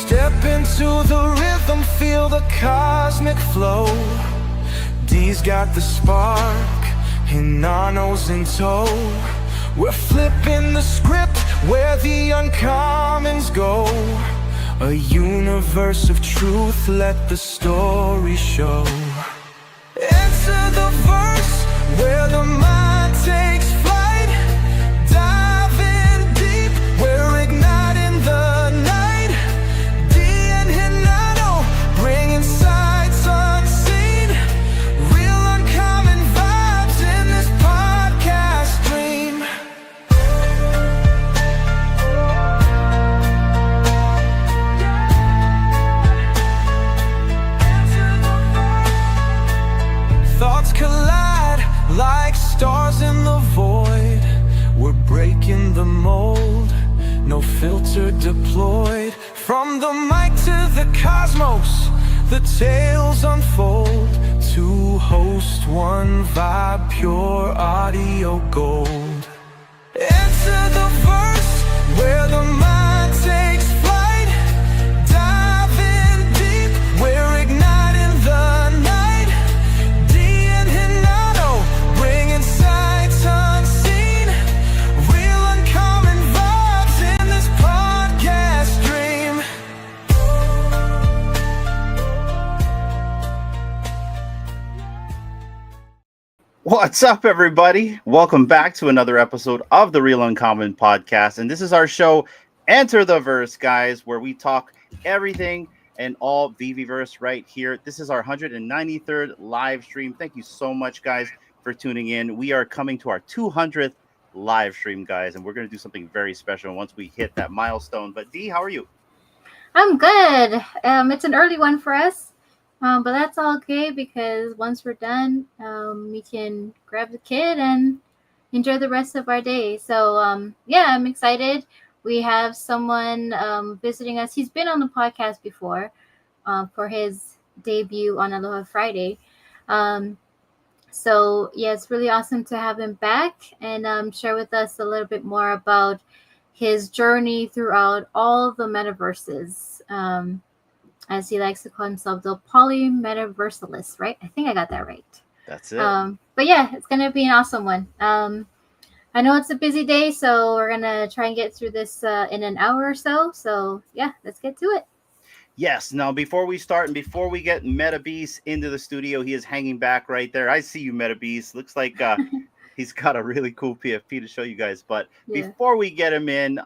Step into the rhythm, feel the cosmic flow. D's got the spark, and Nano's in tow. We're flipping the script where the uncommons go. A universe of truth, let the story show. Enter the verse where the mind takes flight. Dive in deep, we're igniting the night. D and Nano, bringing sights unseen. Real uncommon vibes in this podcast dream. Thoughts collide like stars in the void. We're breaking the mold, no filter deployed. From the mic to the cosmos, the tales unfold. Two hosts, one vibe, pure audio gold. Enter the verse where the mind takes flight. Dive in deep, we're igniting the night. D and Nano, bringing sights unseen. Real uncommon vibes in this podcast dream. What's up, everybody? Welcome back to another episode of the Real Uncommon Podcast. And this is our show, Enter the Verse, guys, where we talk everything and all VeVeVerse right here. This is our 193rd live stream. Thank you so much, guys, for tuning in. We are coming to our 200th live stream, guys, and we're going to do something very special once we hit that milestone. But D, how are you? I'm good. It's an early one for us, but that's all okay because once we're done, we can grab the kid and enjoy the rest of our day. So, yeah, I'm excited. We have someone visiting us. He's been on the podcast before for his debut on Aloha Friday. So, yeah, it's really awesome to have him back and share with us a little bit more about his journey throughout all the metaverses, as he likes to call himself, the poly-metaversalist, right? I think I got that right. That's it. But yeah, it's going to be an awesome one. I know it's a busy day, so we're going to try and get through this in an hour or so. So yeah, let's get to it. Yes. Now, before we start and before we get MetaBeast into the studio, he is hanging back right there. I see you, MetaBeast. Looks like he's got a really cool PFP to show you guys. But before we get him in,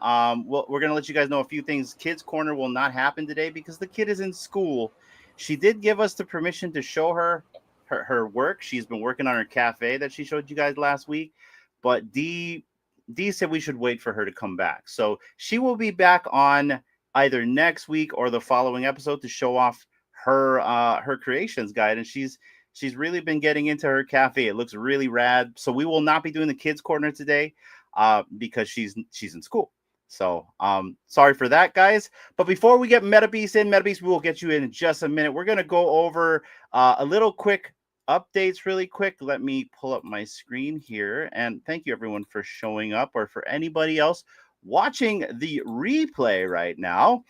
we're going to let you guys know a few things. Kids Corner will not happen today because the kid is in school. She did give us the permission to show her work. She's been working on her cafe that she showed you guys last week. But D said we should wait for her to come back. So she will be back on either next week or the following episode to show off her creations guide. And she's really been getting into her cafe. It looks really rad. So we will not be doing the Kids Corner today because she's in school. So sorry for that, guys. But before we get MetaBeast in, we will get you in just a minute. We're going to go over a little quick updates really quick. Let me pull up my screen here. And thank you, everyone, for showing up, or for anybody else watching the replay right now.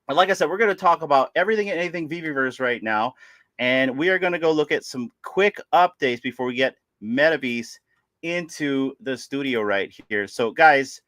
And like I said, we're going to talk about everything and anything VeVeVerse right now. And we are going to go look at some quick updates before we get MetaBeast into the studio right here. So, guys,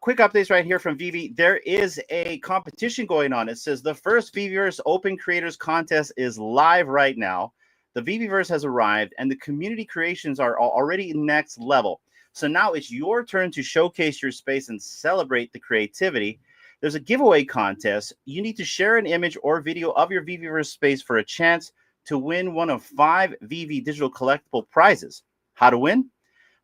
quick updates right here from VeVe. There is a competition going on. It says the first VeVeVerse Open Creators Contest is live right now. The VeVeVerse has arrived, and the community creations are already next level. So now it's your turn to showcase your space and celebrate the creativity. There's a giveaway contest. You need to share an image or video of your VeVeVerse space for a chance to win one of 5 VeVe digital collectible prizes. How to win?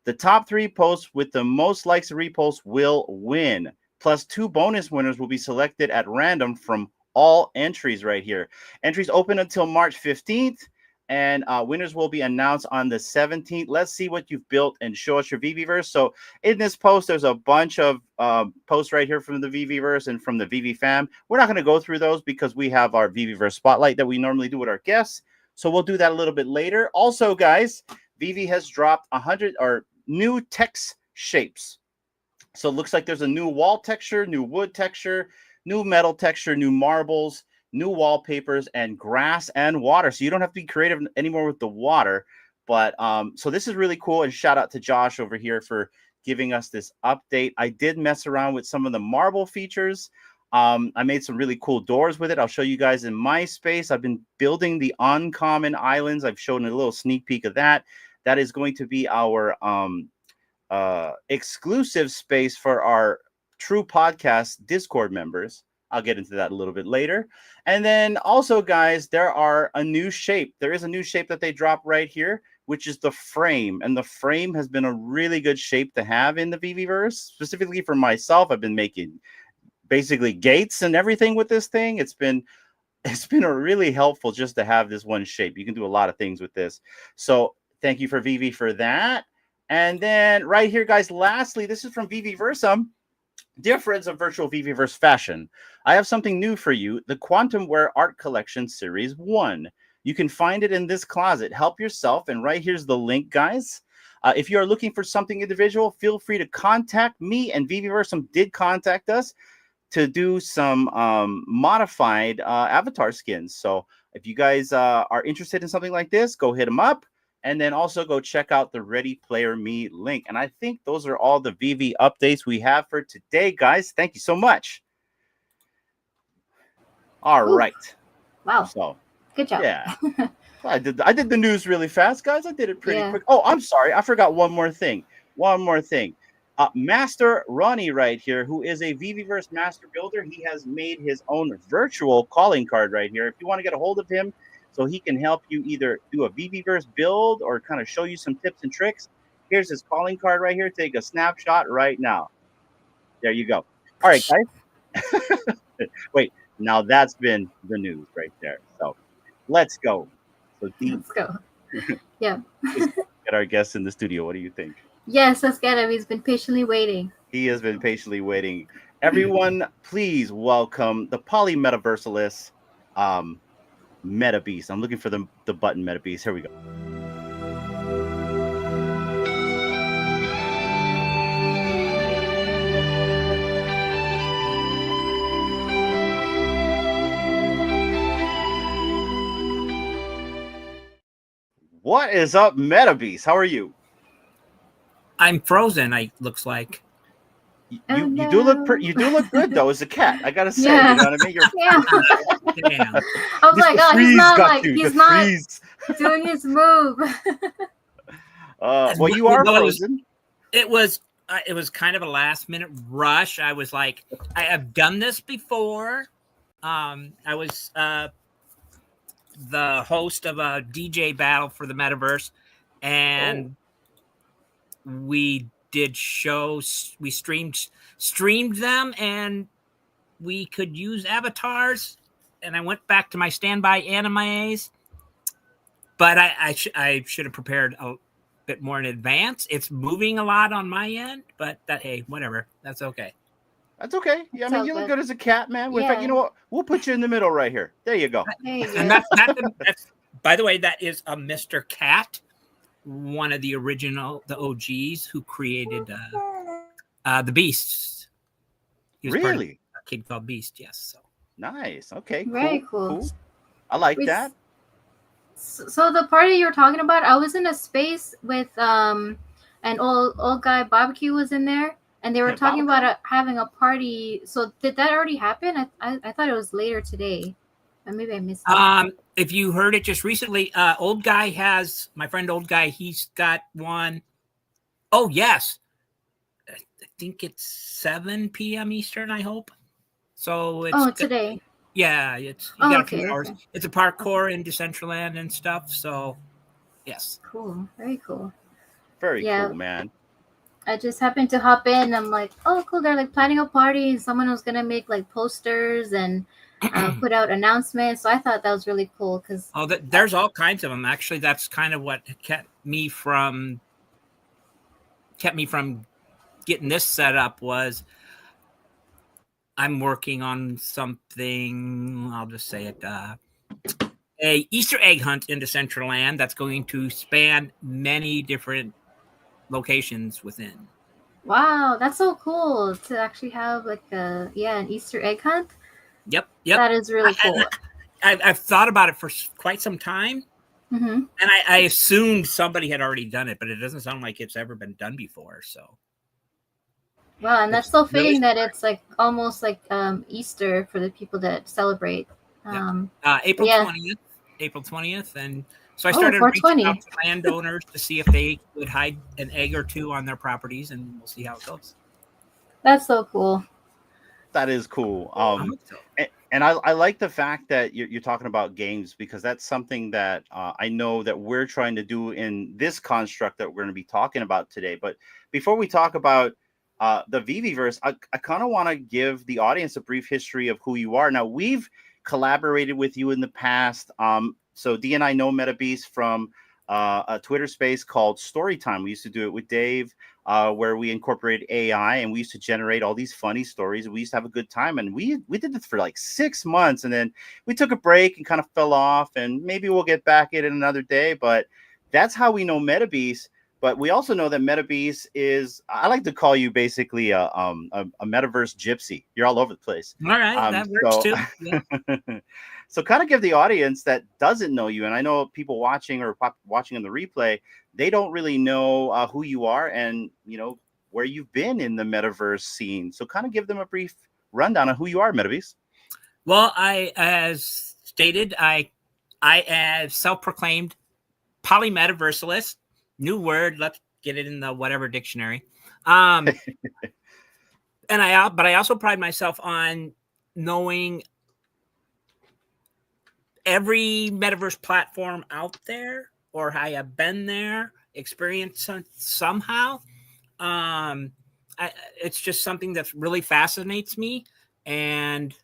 The top 3 posts with the most likes and reposts will win. Plus 2 bonus winners will be selected at random from all entries right here. Entries open until March 15th. And winners will be announced on the 17th. Let's see what you've built and show us your VeVeVerse. So in this post, there's a bunch of posts right here from the VeVeVerse and from the VeVe fam. We're not going to go through those because we have our VeVeVerse spotlight that we normally do with our guests. So we'll do that a little bit later. Also, guys, VeVe has dropped 100 new text shapes. So it looks like there's a new wall texture, new wood texture, new metal texture, new marbles, new wallpapers, and grass and water. So you don't have to be creative anymore with the water. But so this is really cool. And shout out to Josh over here for giving us this update. I did mess around with some of the marble features. I made some really cool doors with it. I'll show you guys in my space. I've been building the uncommon islands. I've shown a little sneak peek of that. That is going to be our exclusive space for our True Podcast Discord members. I'll get into that a little bit later. And then also, guys, there is a new shape that they drop right here, which is the frame. And the frame has been a really good shape to have in the VeVeVerse. Specifically for myself, I've been making basically gates and everything with this thing. It's been a really helpful just to have this one shape. You can do a lot of things with this. So thank you for VeVe for that. And then right here, guys, lastly, this is from VeVeVerse. Dear friends of virtual VeVeVerse fashion, I have something new for you, the Quantum Wear Art Collection Series 1. You can find it in this closet. Help yourself, and right here's the link, guys. If you are looking for something individual, feel free to contact me, and VeVeVerse did contact us to do some modified avatar skins. So if you guys are interested in something like this, go hit them up. And then also go check out the Ready Player Me link. And I think those are all the VeVe updates we have for today, guys. Thank you so much. All right. Wow. So good job. Yeah. I did the news really fast, guys. I did it pretty quick. Oh, I'm sorry. I forgot one more thing. Master Ronnie right here, who is a VeVeVerse master builder. He has made his own virtual calling card right here. If you want to get a hold of him, so he can help you either do a VeVeVerse build or kind of show you some tips and tricks. Here's his calling card right here. Take a snapshot right now. There you go. All right, guys. Wait, now that's been the news right there. So let's go. So let's go. Yeah. Get our guest in the studio. What do you think? Yes, let's get him. He's been patiently waiting. He has been patiently waiting. Everyone, please welcome the polymetaversalist, MetaBeast. I'm looking for the button MetaBeast. Here we go. What is up, MetaBeast? How are you? I'm frozen. Looks like. You do look good though as a cat. I gotta say, you know what I mean. Damn. I was like, oh, he's not doing his move. Well, you are frozen. It was kind of a last minute rush. I was like, I have done this before. I was the host of a DJ battle for the Metaverse, and we did shows. We streamed them, and we could use avatars. And I went back to my standby animes, but I should have prepared a bit more in advance. It's moving a lot on my end, but hey, whatever. That's okay. That's okay. Yeah, I mean, you look good as a cat, man. In fact, you know what? We'll put you in the middle right here. There you go. And that's by the way, that is a Mr. Cat, one of the OGs who created the Beasts. He was part of a kid called Beast. Yes. So nice. Okay. Very cool. I like that. So the party you're talking about, I was in a space with an old guy. Barbecue was in there, and they were talking about having a party. So did that already happen? I thought it was later today. Maybe I missed it. If you heard it just recently, my friend Old Guy, he's got one. Oh, yes. I think it's 7 p.m. Eastern, I hope. So it's today. Yeah, it's you got a few hours. It's a parkour in Decentraland and stuff. So yes. Cool. Very cool. Very cool, man. I just happened to hop in. I'm like, oh, cool. They're like planning a party. Someone was gonna make like posters and put out announcements. So I thought that was really cool because there's all kinds of them. Actually, that's kind of what kept me from getting this set up. Was I'm working on something. I'll just say it. A Easter egg hunt in Decentraland that's going to span many different locations within. Wow, that's so cool to actually have like an Easter egg hunt. Yep. That is really cool. I've thought about it for quite some time, Mm-hmm. and I assumed somebody had already done it, but it doesn't sound like it's ever been done before. So, Wow, and that's it's so really fitting that it's like almost like Easter for the people that celebrate. April Yeah. 20th. April 20th, and so I Oh, started reaching 420. out to landowners to see if they would hide an egg or two on their properties, and we'll see how it goes. That's so cool. That is cool. I hope so. And I like the fact that you're talking about games, because that's something that I know that we're trying to do in this construct that we're going to be talking about today. But before we talk about the VeVeVerse, I kind of want to give the audience a brief history of who you are. Now, we've collaborated with you in the past. So D and I know MetaBeast from a Twitter space called Storytime. We used to do it with Dave, where we incorporated AI, and we used to generate all these funny stories. We used to have a good time, and we did this for like 6 months, and then we took a break and kind of fell off, and maybe we'll get back in another day. But that's how we know MetaBeast. But we also know that MetaBeast is, I like to call you basically a metaverse gypsy. You're all over the place. All right, that works too. Yeah. So kind of give the audience that doesn't know you, and I know people watching or watching on the replay, they don't really know who you are and, you know, where you've been in the metaverse scene. So kind of give them a brief rundown on who you are, MetaBeast. Well, as stated, I as self-proclaimed polymetaversalist. New word. Let's get it in the whatever dictionary. But I also pride myself on knowing every metaverse platform out there, or I have been there, experienced somehow. It's just something that really fascinates me, and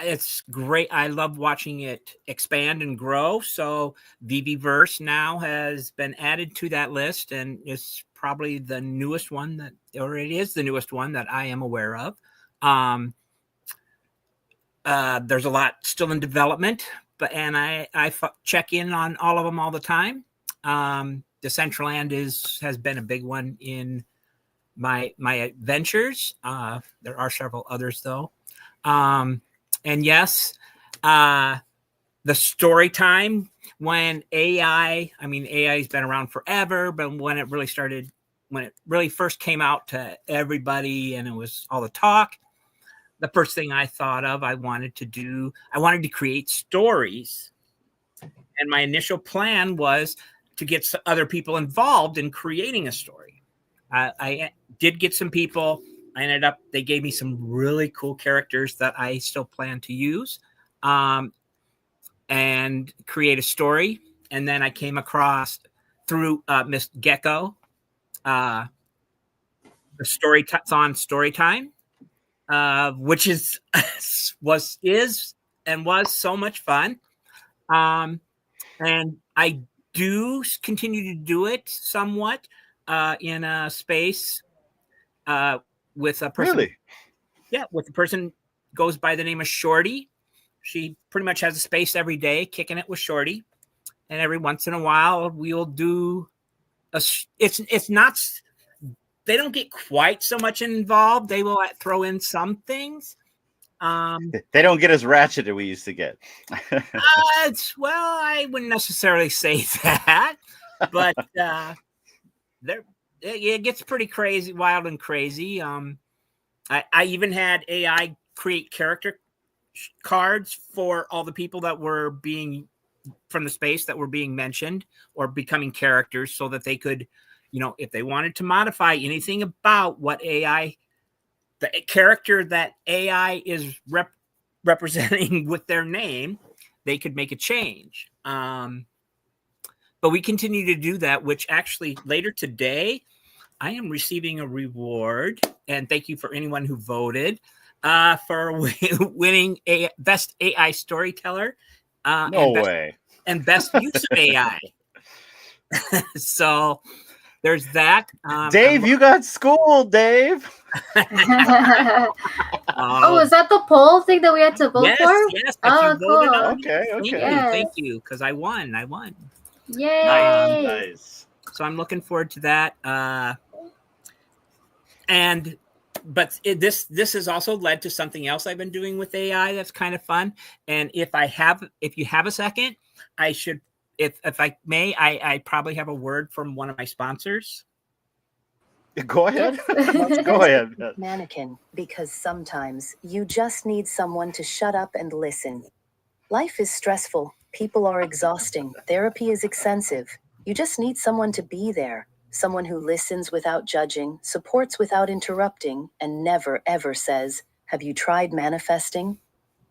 it's great. I love watching it expand and grow. So VeVeVerse now has been added to that list, and it's probably the newest one that, or it is the newest one that I am aware of. There's a lot still in development, and I check in on all of them all the time. Decentraland has been a big one in my ventures. There are several others though. And yes, the story time when AI has been around forever, but when it really first came out to everybody and it was all the talk, the first thing I thought of, I wanted to create stories. And my initial plan was to get other people involved in creating a story. I did get some people. They gave me some really cool characters that I still plan to use and create a story. And then I came across through Miss Gecko, the Storytime, which was so much fun. And I do continue to do it somewhat in a space with a person. Really? Yeah, with a person goes by the name of Shorty. She pretty much has a space every day, kicking it with Shorty, and every once in a while we'll do it's not. They don't get quite so much involved. They will throw in some things. They don't get as ratchet as we used to get. Well, I wouldn't necessarily say that, but it gets pretty crazy, wild and crazy. I even had AI create character cards for all the people that were being from the space that were being mentioned or becoming characters, so that they could, if they wanted to modify anything about what AI, the character that AI is representing with their name, they could make a change. But we continue to do that, which actually later today, I am receiving a reward, and thank you for anyone who voted for winning a best AI storyteller. No way. And best use of AI. So there's that. Dave, you got schooled, Dave. Oh, is that the poll thing that we had to vote for? Yes. Oh, cool. Okay. Thank you, because I won. Yay! Nice. So I'm looking forward to that. But this has also led to something else I've been doing with AI that's kind of fun. And if you have a second, I should, if I may, I probably have a word from one of my sponsors. Go ahead. Yes. Go ahead. Mannequin, because sometimes you just need someone to shut up and listen. Life is stressful. People are exhausting. Therapy is expensive. You just need someone to be there. Someone who listens without judging, supports without interrupting, and never ever says, "Have you tried manifesting?"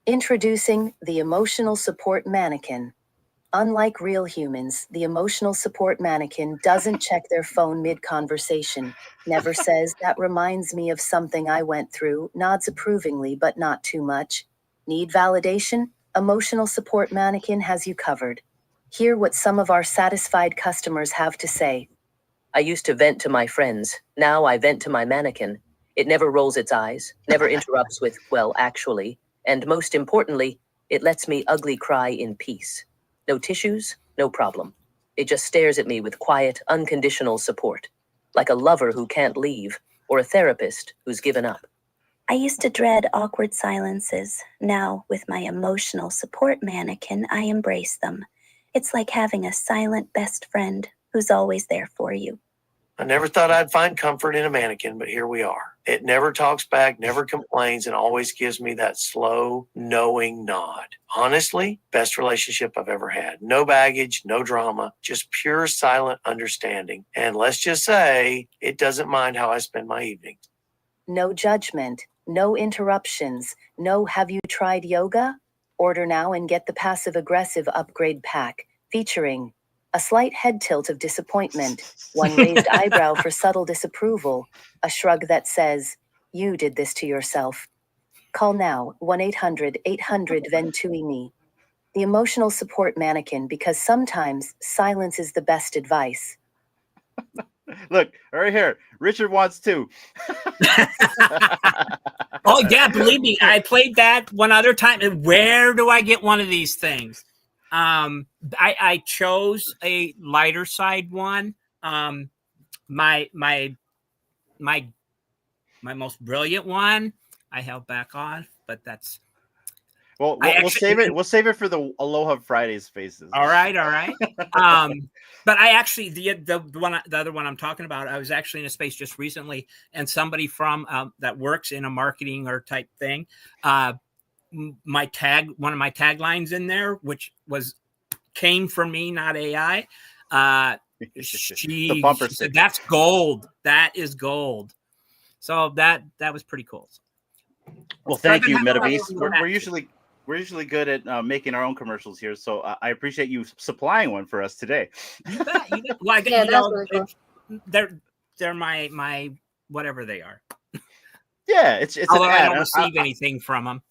Introducing the Emotional Support Mannequin. Unlike real humans, the emotional support mannequin doesn't check their phone mid-conversation, never says, "That reminds me of something I went through," nods approvingly but not too much. Need validation? Emotional Support Mannequin has you covered. Hear what some of our satisfied customers have to say. I used to vent to my friends. Now I vent to my mannequin. It never rolls its eyes, never interrupts with, "well, actually," and most importantly, it lets me ugly cry in peace. No tissues, no problem. It just stares at me with quiet, unconditional support, like a lover who can't leave, or a therapist who's given up. I used to dread awkward silences. Now, with my emotional support mannequin, I embrace them. It's like having a silent best friend who's always there for you. I never thought I'd find comfort in a mannequin, but here we are. It never talks back, never complains, and always gives me that slow, knowing nod. Honestly, best relationship I've ever had. No baggage, no drama, just pure silent understanding. And let's just say, it doesn't mind how I spend my evenings. No judgment, no interruptions, no "have you tried yoga?" Order now and get the passive-aggressive upgrade pack, featuring a slight head tilt of disappointment, one raised eyebrow for subtle disapproval, a shrug that says, "You did this to yourself." Call now, 1-800-800-VENTUIME. The Emotional Support Mannequin, because sometimes silence is the best advice. Look, right here. Richard wants to. Oh yeah, believe me, I played that one other time. And where do I get one of these things? I chose a lighter side one. My most brilliant one I held back on, but that's Well, we'll save it. We'll save it for the Aloha Fridays faces. all right. But I actually the other one I'm talking about, I was actually in a space just recently, and somebody from that works in a marketing or type thing, one of my taglines in there, which came from me, not AI. The bumper she sticker. said, "That's gold. That is gold." So that was pretty cool. Well, thank you, Have a MetaBeast. little We're usually good at making our own commercials here, so I appreciate you supplying one for us today. You bet. Well, Yeah, that's really cool. They're my whatever they are. Yeah, it's Although an I ad. don't receive anything from them.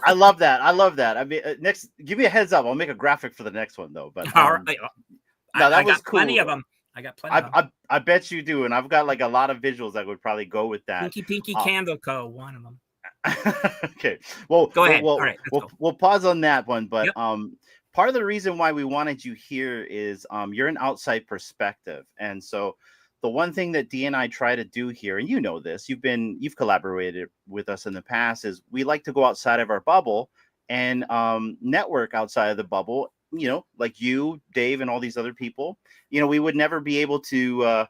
I love that. I mean, next, give me a heads up. I'll make a graphic for the next one, though. But All right. no, that I was got plenty cool. of them. I got plenty of them. I bet you do, and I've got like a lot of visuals that would probably go with that. Pinky Candle Co. One of them. Okay. Well, Go ahead. All right. We'll pause on that one, but Yep. part of the reason why we wanted you here is you're an outside perspective, and so the one thing that Dee and I try to do here, and you know this, you've collaborated with us in the past, is we like to go outside of our bubble and network outside of the bubble. You know, like you, Dave, and all these other people. You know, we would never be able to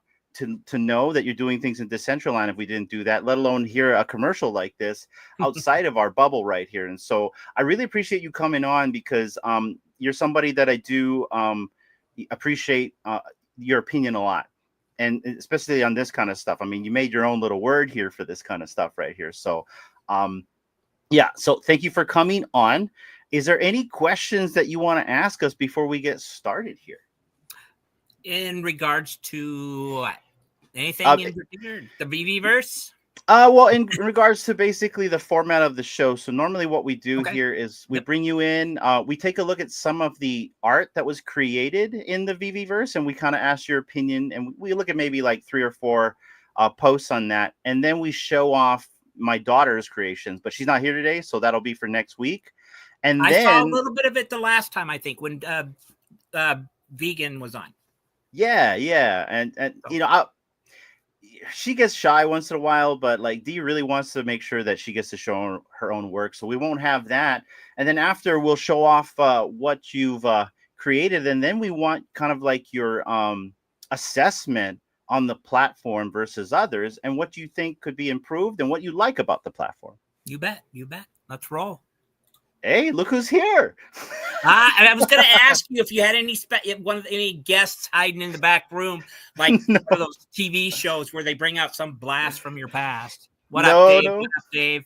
know that you're doing things in Decentraland if we didn't do that, let alone hear a commercial like this outside of our bubble right here. And so I really appreciate you coming on, because you're somebody that I do appreciate your opinion a lot. And especially on this kind of stuff. I mean, you made your own little word here for this kind of stuff right here. So yeah, so thank you for coming on. Is there any questions that you want to ask us before we get started here? In regards to what? Anything in particular? The VeVeVerse? Well, in regards to basically the format of the show. So normally what we do here is we bring you in, we take a look at some of the art that was created in the VeVeVerse, and we kind of ask your opinion, and we look at maybe like 3 or 4 posts on that. And then we show off my daughter's creations, but she's not here today, so that'll be for next week. And I then saw a little bit of it the last time, I think, when Vegan was on. Yeah. And you know, she gets shy once in a while, but like Dee really wants to make sure that she gets to show her own work. So we won't have that. And then after we'll show off what you've created. And then we want kind of like your assessment on the platform versus others and what you think could be improved and what you like about the platform. You bet. You bet. Let's roll. Hey, look who's here. And I was going to ask you if you had any guests hiding in the back room, like No. for those TV shows where they bring out some blast from your past. What No, up, Dave? no. What up, Dave?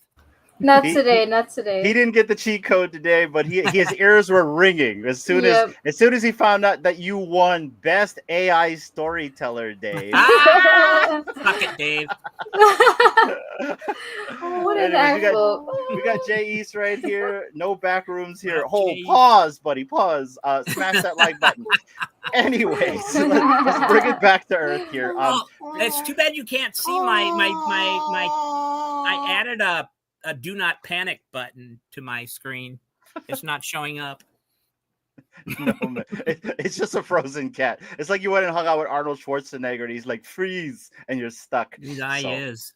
Not He- today, not today. He didn't get the cheat code today, but his ears were ringing as soon Yep. as he found out that you won Best AI Storyteller, Dave. Ah, suck it, Dave. What an Anyways, asshole. we got Jay East right here. No back rooms here. Not Hold, Jay. pause, buddy, pause. Smash that like button. Anyways, let's bring it back to earth here. Oh, it's too bad you can't see my. I added a do not panic button to my screen. It's not showing up. No, man. It's just a frozen cat. It's like you went and hung out with Arnold Schwarzenegger and he's like, freeze, and you're stuck. His eye So- is.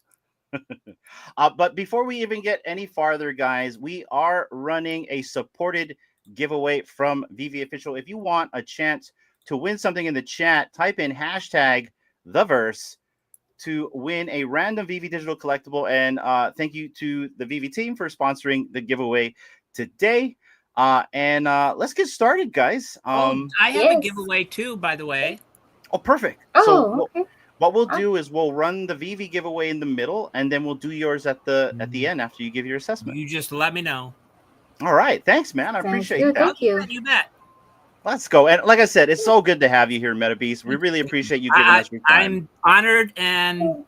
But before we even get any farther, guys, we are running a supported giveaway from VeVe Official. If you want a chance to win something in the chat, type in hashtag #TheVerse to win a random VeVe digital collectible. And thank you to the VeVe team for sponsoring the giveaway today. And let's get started, guys. I have a yes. giveaway too, by the way. Oh, perfect. Oh, So okay. what we'll do is we'll run the VeVe giveaway in the middle, and then we'll do yours at the end after you give your assessment. You just let me know. All right. Thanks, man. I Sounds appreciate good. that. Thank you. You bet. Let's go. And like I said, it's so good to have you here, MetaBeast. We really appreciate you giving us your time. I'm honored and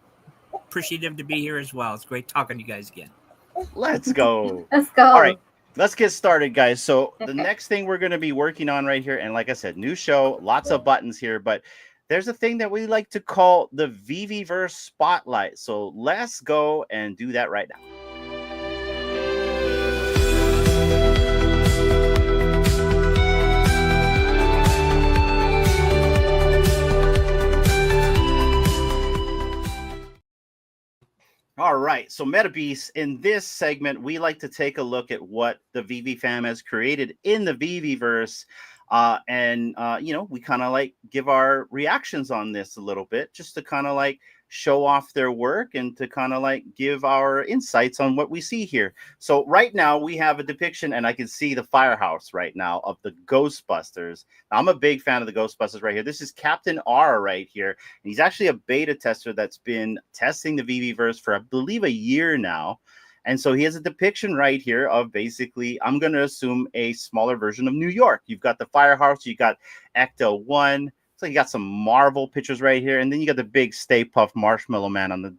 appreciative to be here as well. It's great talking to you guys again. Let's go. Let's go. All right. Let's get started, guys. So the Okay. next thing we're going to be working on right here, and like I said, new show, lots of buttons here, but there's a thing that we like to call the VeVeVerse Spotlight. So let's go and do that right now. All right, so MetaBeast, in this segment, we like to take a look at what the VeVe fam has created in the VeVeVerse. We kind of like give our reactions on this a little bit, just to kind of like show off their work and to kind of like give our insights on what we see here. So right now we have a depiction, and I can see the firehouse right now of the Ghostbusters. Now, I'm a big fan of the Ghostbusters right here. This is Captain R right here. And he's actually a beta tester that's been testing the VeVeVerse for, I believe, a year now. And so he has a depiction right here of basically, I'm going to assume, a smaller version of New York. You've got the firehouse, you got Ecto 1. So you got some Marvel pictures right here. And then you got the big Stay Puft Marshmallow Man on the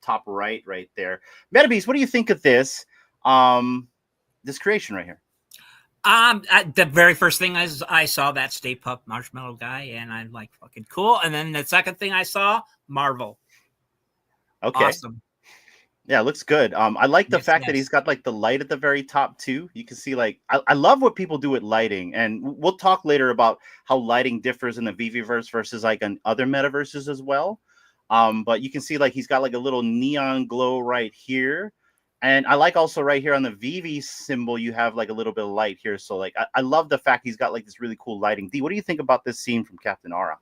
top right there. MetaBeast, what do you think of this this creation right here? The very first thing I saw that Stay Puft Marshmallow guy, and I'm like, fucking cool. And then the second thing I saw, Marvel. Okay. Awesome. Yeah, it looks good. I like the Yes, fact that yes. he's got like the light at the very top too. You can see like I love what people do with lighting, and we'll talk later about how lighting differs in the VeVeVerse versus like in other metaverses as well. But you can see like he's got like a little neon glow right here, and I like also right here on the VeVe symbol you have like a little bit of light here. So like I love the fact he's got like this really cool lighting. Dee, what do you think about this scene from Captain Aura?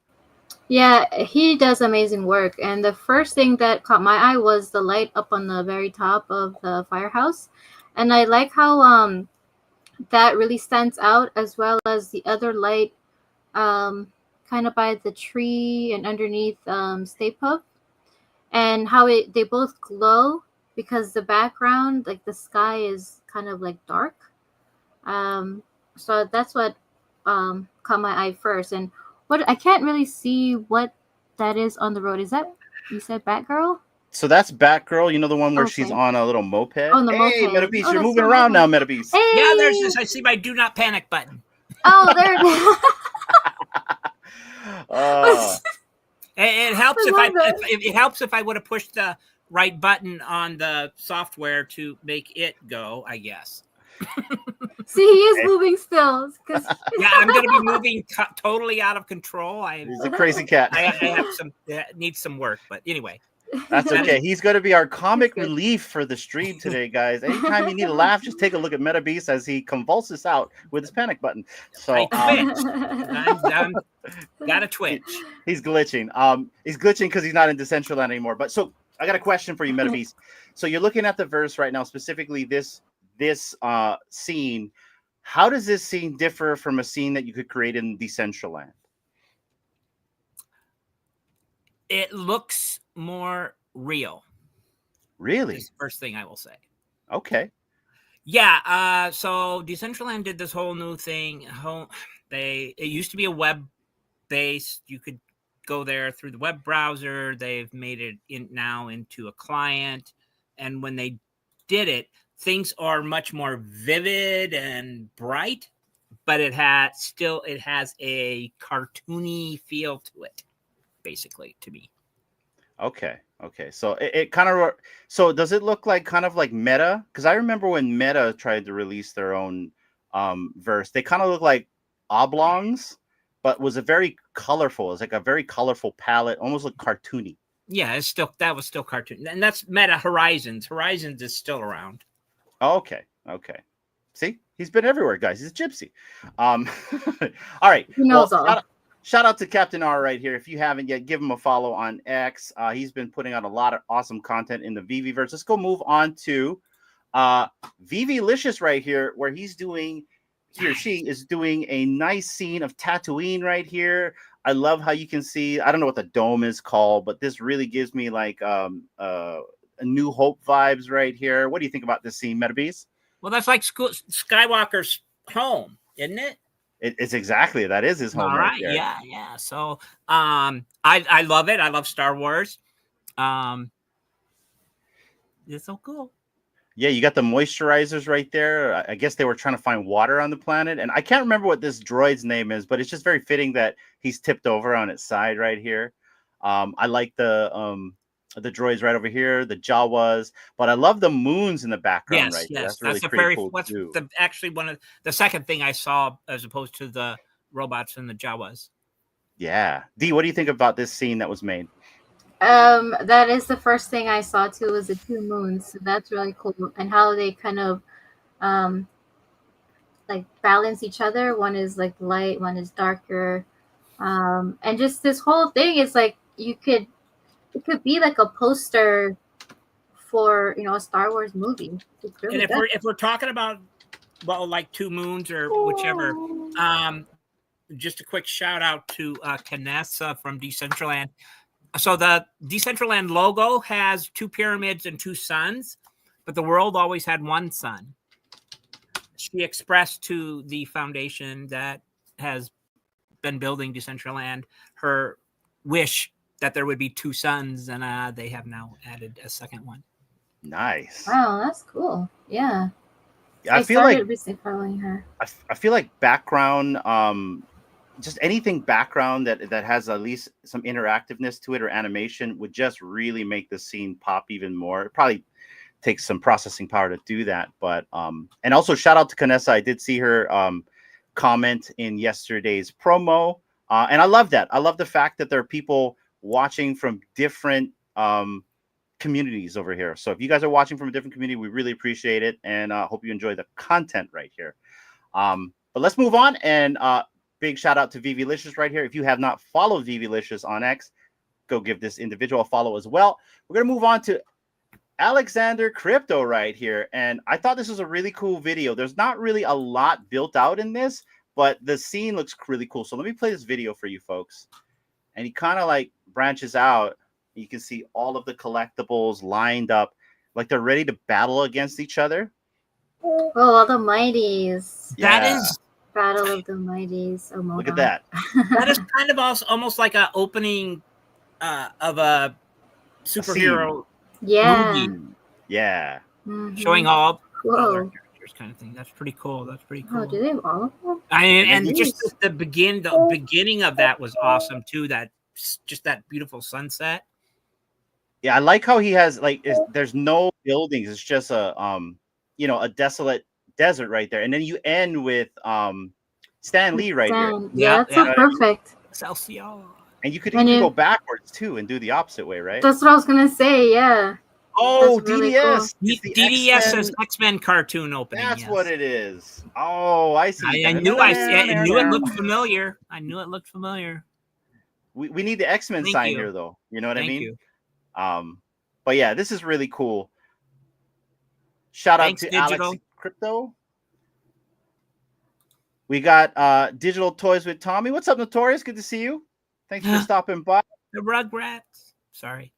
Yeah, he does amazing work. And the first thing that caught my eye was the light up on the very top of the firehouse. And I like how that really stands out, as well as the other light kind of by the tree and underneath Stay Puft. And how they both glow because the background, like the sky, is kind of like dark. So that's what caught my eye first. And what I can't really see what that is on the road. Is that, you said, Batgirl? So that's Batgirl, you know, the one where she's Okay. on a little moped. On the Hey, moped. MetaBeast, Oh, you're that's moving so around now, cool. MetaBeast. Hey! Yeah, there's this. I see my do not panic button. Oh, there it is. It helps I if love that. it helps if I would have pushed the right button on the software to make it go, I guess. See, he is moving still. 'Cause Yeah, I'm going to be moving totally out of control. He's a crazy cat. I have some needs some work, but anyway. That's okay. He's going to be our comic good. relief for the stream today, guys. Anytime you need a laugh, just take a look at MetaBeast as he convulses out with his panic button. So I twitched. I'm got a twitch. He's glitching. He's glitching because he's not in Decentraland anymore. But so I got a question for you, MetaBeast. So you're looking at the verse right now, specifically this scene. How does this scene differ from a scene that you could create in Decentraland? It looks more real. Really? That's the first thing I will say. Okay. Yeah. So Decentraland did this whole new thing. It used to be a web based. You could go there through the web browser. They've made it now into a client. And when they did it, things are much more vivid and bright, but it has a cartoony feel to it, basically, to me. Okay. So it kind of, so does it look like kind of like Meta? Because I remember when Meta tried to release their own verse, they kind of look like oblongs, but was a very colorful. It's like a very colorful palette, almost like cartoony. Yeah, that was still cartoon, and that's Meta Horizons. Horizons is still around. Okay. See, he's been everywhere, guys. He's a gypsy. All right. He knows all. Shout out to Captain R right here. If you haven't yet, give him a follow on X. He's been putting out a lot of awesome content in the VeVeVerse. Let's go move on to VeVeLicious right here, where he or she is doing a nice scene of Tatooine right here. I love how you can see, I don't know what the dome is called, but this really gives me like a New Hope vibes right here. What do you think about this scene, MetaBeast? Well, that's like Skywalker's home, isn't it? It's exactly, that is his home. All right. Yeah. So I love it. I love Star Wars. It's so cool. Yeah, you got the moisturizers right there. I guess they were trying to find water on the planet. And I can't remember what this droid's name is, but it's just very fitting that he's tipped over on its side right here. I like the droids right over here, the Jawas, but I love the moons in the background right here. That's really pretty cool too. Actually one of the second thing I saw as opposed to the robots and the Jawas. Yeah. D, what do you think about this scene that was made? That is the first thing I saw too, was the two moons. So that's really cool. And how they kind of like balance each other. One is like light, one is darker. And just this whole thing is like it could be like a poster for, a Star Wars movie. Really, and if we're talking about like two moons or whichever, just a quick shout out to Canessa from Decentraland. So the Decentraland logo has two pyramids and two suns, but the world always had one sun. She expressed to the foundation that has been building Decentraland her wish that there would be two suns, and they have now added a second one. Nice. Wow, that's cool. Yeah. I feel like recently following her. I feel like background, just anything background that has at least some interactiveness to it or animation would just really make the scene pop even more. It probably takes some processing power to do that, but and also shout out to Canessa. I did see her comment in yesterday's promo, and I love that. I love the fact that there are people watching from different communities over here. So if you guys are watching from a different community, we really appreciate it, and hope you enjoy the content right here. But let's move on, and big shout out to VeVeLicious right here. If you have not followed VeVeLicious on X, go give this individual a follow as well. We're going to move on to Alexander Crypto right here. And I thought this was a really cool video. There's not really a lot built out in this, but the scene looks really cool. So let me play this video for you folks. And he kind of like branches out. You can see all of the collectibles lined up like they're ready to battle against each other. Oh, all the mighties. Yeah. That is Battle of the Mighties. Oh, look at that. that is kind of almost like an opening of a superhero Yeah. movie. Yeah. Mhm. Showing all Whoa. characters kind of thing. That's pretty cool. Oh, do they have all of them? And just the beginning of that was awesome too. That beautiful sunset. Yeah, I like how he has there's no buildings. It's just a desolate desert right there, and then you end with Stan Lee right here. Yeah, that's so perfect. Excelsior. And you could And even you- go backwards too and do the opposite way, right? That's what I was gonna say. Yeah. Oh, That's really DDS. It's the DDS's X-Men. X-Men cartoon opening. That's yes. what it is. Oh, I see. I knew it looked familiar. I knew it looked familiar. We need the X-Men Thank sign you. here, though. You know what I Thank mean? you. But yeah, this is really cool. Shout Thanks, out to Digital. Alex Crypto. We got Digital Toys with Tommy. What's up, Notorious? Good to see you. Thanks for stopping by. The Rugrats. Sorry.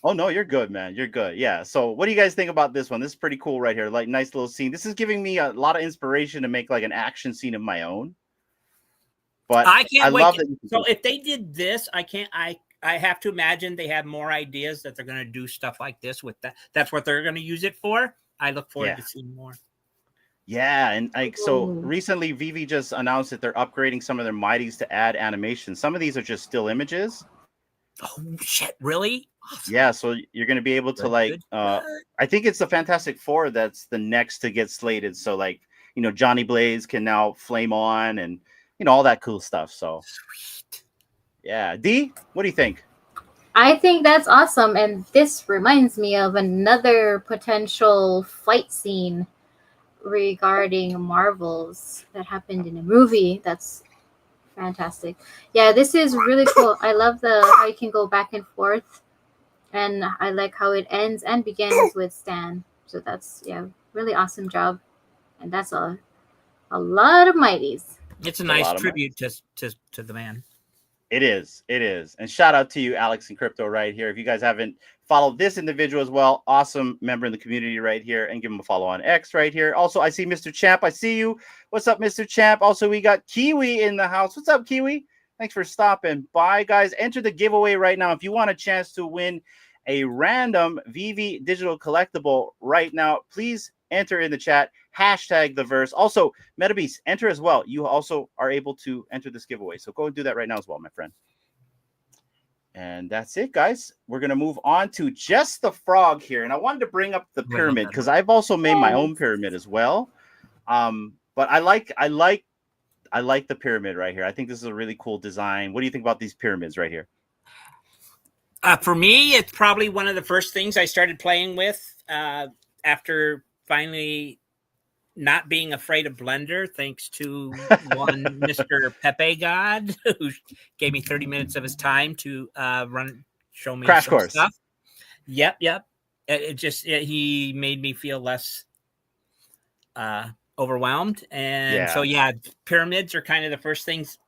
Oh no, you're good, man. You're good. Yeah. So what do you guys think about this one? This is pretty cool right here. Like nice little scene. This is giving me a lot of inspiration to make like an action scene of my own. But I can't wait. love that you can So do if they did this, I have to imagine they have more ideas that they're going to do stuff like this with that. That's what they're going to use it for. I look forward to seeing more. Yeah, and like so Ooh. recently VeVe just announced that they're upgrading some of their mighties to add animation. Some of these are just still images. Oh shit! Really? Awesome. Yeah, so you're gonna be able to like I think it's the Fantastic Four that's the next to get slated. So like, you know, Johnny Blaze can now flame on and you know all that cool stuff. So Sweet. yeah. D, what do you think? I think that's awesome, and this reminds me of another potential fight scene regarding Marvels that happened in a movie. That's fantastic. Yeah, this is really cool. I love how you can go back and forth, and I like how it ends and begins with Stan. So that's really awesome job, and that's a lot of mighties. It's a A nice lot of tribute to the man. It is. It is. And shout out to you, Alex and Crypto, right here. If you guys haven't followed this individual as well, awesome member in the community right here, and give him a follow on X right here. Also, I see Mr. Champ. I see you. What's up, Mr. Champ? Also, we got Kiwi in the house. What's up, Kiwi? Thanks for stopping by, guys. Enter the giveaway right now. If you want a chance to win a random VeVe digital collectible right now, please enter in the chat, hashtag the verse. Also, MetaBeast, enter as well. You also are able to enter this giveaway. So go and do that right now as well, my friend. And that's it, guys. We're going to move on to Just the Frog here. And I wanted to bring up the pyramid because I've also made my own pyramid as well. But I like the pyramid right here. I think this is a really cool design. What do you think about these pyramids right here? For me, it's probably one of the first things I started playing with after finally not being afraid of Blender, thanks to one Mr. Pepe God, who gave me 30 minutes of his time to show me Crash some course. stuff. Yep. He made me feel less overwhelmed. And so, pyramids are kind of